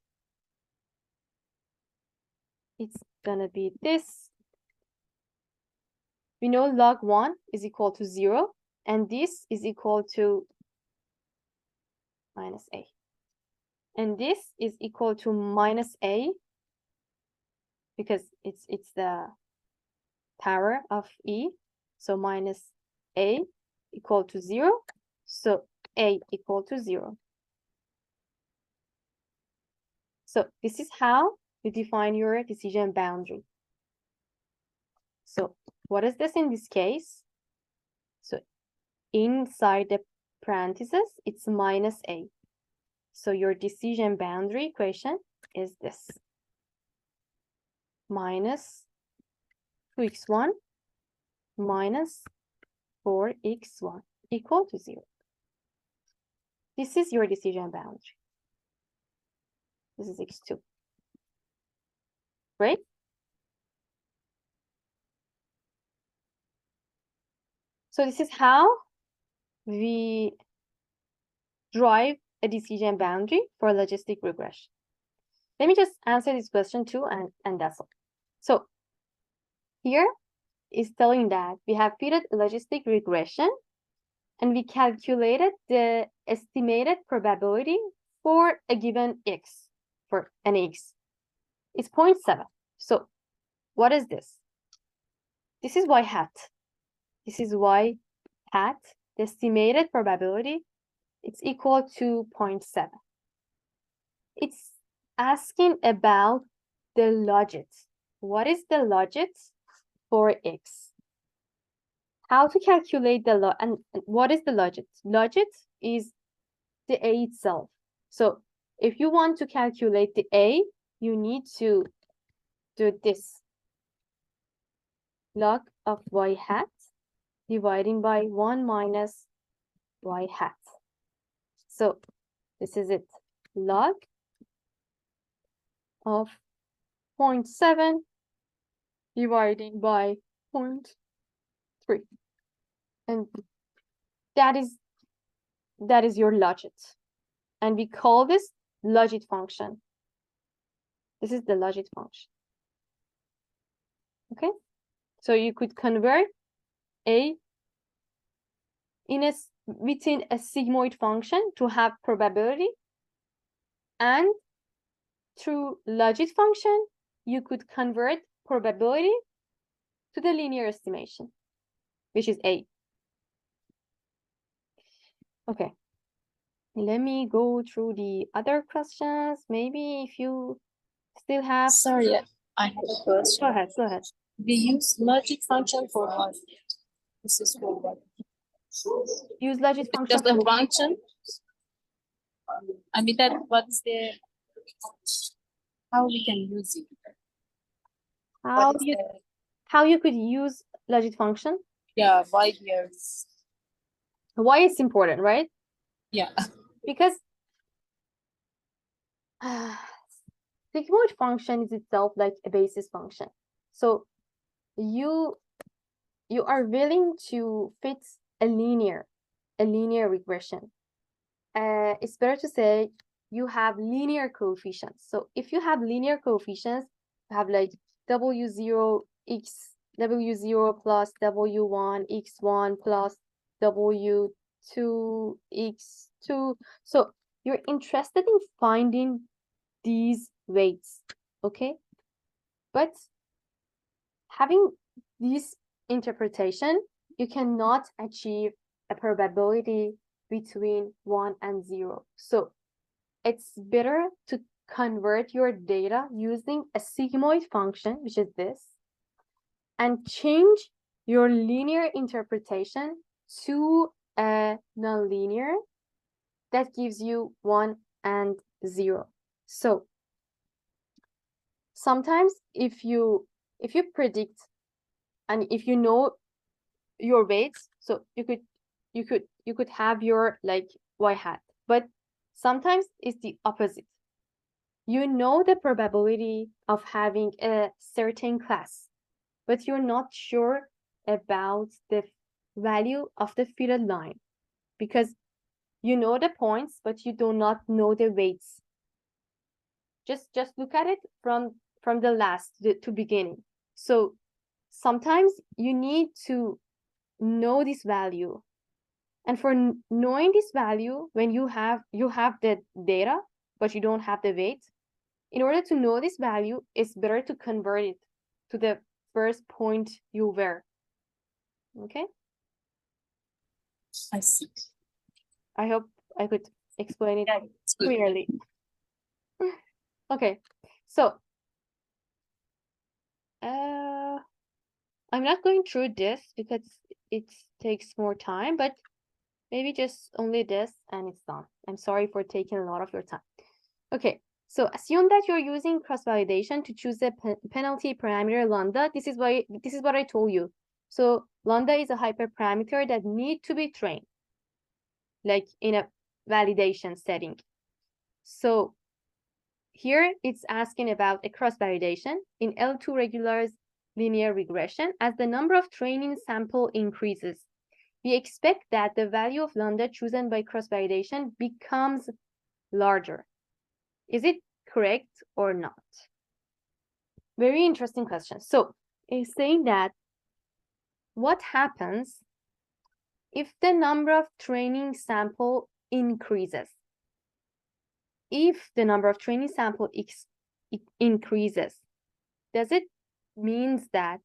it's going to be this. We know log 1 is equal to 0, and this is equal to minus A. And this is equal to minus A, because it's the power of E. So minus A equal to 0. So A equal to 0. So this is how you define your decision boundary. So what is this in this case? So inside the parentheses, it's minus A. So your decision boundary equation is this. Minus 2x1 minus 4x1 equal to 0. This is your decision boundary. This is x2. Right? So this is how we drive a decision boundary for logistic regression. Let me just answer this question too, and that's all. So here is telling that we have fitted a logistic regression, and we calculated the estimated probability for a given x, for an x. It's 0.7. So what is this? This is y hat. This is y hat. The estimated probability, it's equal to 0.7. It's asking about the logit. What is the logit for x? How to calculate the log, and what is the logit? Logit is the A itself. So if you want to calculate the A, you need to do this. Log of y hat dividing by 1 minus y hat. So this is it. Log of 0.7 dividing by 0.3. And that is your logit. And we call this logit function. This is the logit function. Okay? So you could convert A within a sigmoid function to have probability, and through logit function, you could convert probability to the linear estimation, which is A. Okay, let me go through the other questions. Maybe if you still have. Sorry, I have a question. Go ahead. We use logic function for what? This is for what? Use logit function. Just a function. I mean that what's the how we can use it? How What is you the how you could use logit function? yeah why here? Why it's important, right? Yeah. Because sigmoid function is itself like a basis function. So you are willing to fit a linear regression. It's better to say you have linear coefficients. So if you have linear coefficients, you have like W0 plus W1 x1 plus W2 x2. So you're interested in finding these weights, okay? But having this interpretation, you cannot achieve a probability between 1 and 0. So it's better to convert your data using a sigmoid function, which is this, and change your linear interpretation to a nonlinear that gives you 1 and 0. So sometimes if you predict and if you know your weights, so you could have your like y hat, but sometimes it's the opposite. You know the probability of having a certain class, but you're not sure about the value of the fitted line because you know the points, but you do not know the weights. Just look at it from the last to beginning. So sometimes you need to know this value, and for knowing this value, when you have the data but you don't have the weight, in order to know this value, it's better to convert it to the first point you were. Okay, I see. I hope I could explain it Yeah, it's good. clearly. Okay, so I'm not going through this because it takes more time, but maybe just only this and it's done. I'm sorry for taking a lot of your time. Okay, so assume that you're using cross-validation to choose the penalty parameter lambda. This is what I told you. So lambda is a hyperparameter that need to be trained, like in a validation setting. So here it's asking about a cross-validation in L2 regulars linear regression. As the number of training sample increases, we expect that the value of lambda chosen by cross-validation becomes larger. Is it correct or not? Very interesting question. So it's saying that what happens if the number of training sample increases? If the number of training sample increases, does it means that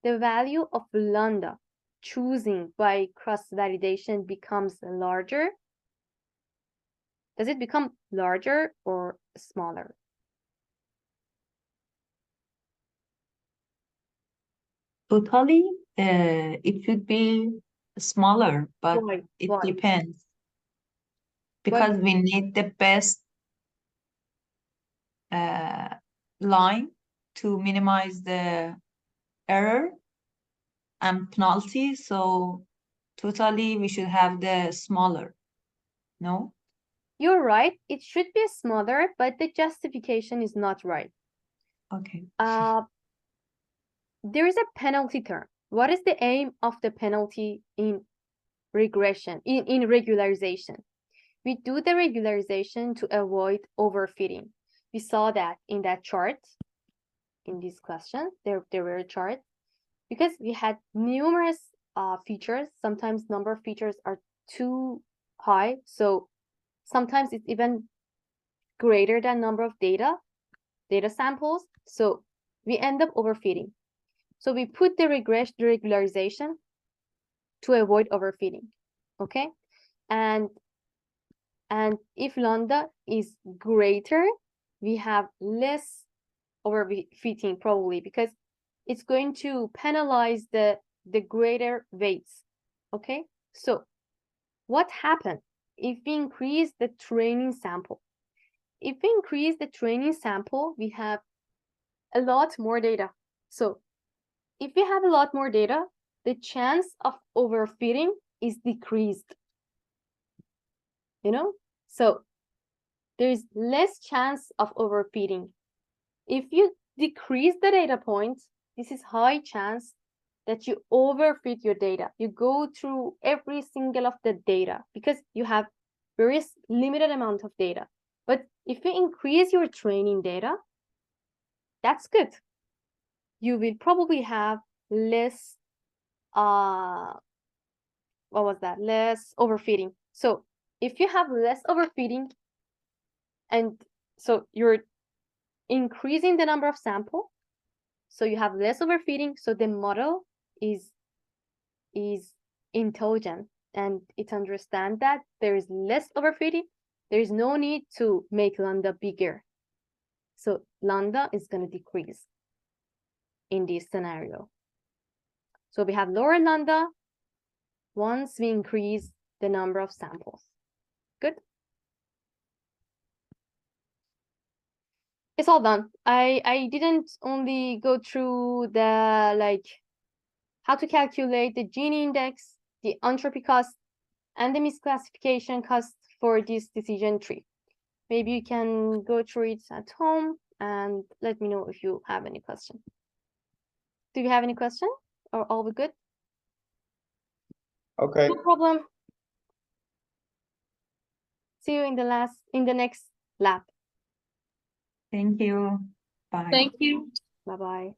the value of lambda choosing by cross-validation becomes larger? Does it become larger or smaller? Totally, it should be smaller, but Why? it Why? depends. Because we need the best line to minimize the error and penalty. So totally, we should have the smaller. No? You're right. It should be smaller, but the justification is not right. Okay. There is a penalty term. What is the aim of the penalty in regression, in regularization? We do the regularization to avoid overfitting. We saw that in that chart, in this question, there were charts, because we had numerous features. Sometimes number of features are too high, so sometimes it's even greater than number of data samples, so we end up overfitting. So we put the regularization to avoid overfitting, okay? And if lambda is greater, we have less overfitting probably, because it's going to penalize the the greater weights. Okay, so what happened if we increase the training sample? If we increase the training sample, we have a lot more data. So if we have a lot more data, the chance of overfitting is decreased. You know, so there is less chance of overfitting. If you decrease the data points, this is high chance that you overfit your data. You go through every single of the data because you have very limited amount of data. But if you increase your training data, that's good. You will probably have less, what was that? Less overfitting. So if you have less overfitting, and so you're increasing the number of sample, so you have less overfitting, so the model is intelligent and it understands that there is less overfitting. There is no need to make lambda bigger. So lambda is going to decrease in this scenario. So we have lower lambda once we increase the number of samples. Good. It's all done. I didn't only go through the like how to calculate the Gini index, the entropy cost, and the misclassification cost for this decision tree. Maybe you can go through it at home and let me know if you have any question. Do you have any question or all we good? Okay. No problem. See you in the next lab. Thank you. Bye. Thank you. Bye-bye.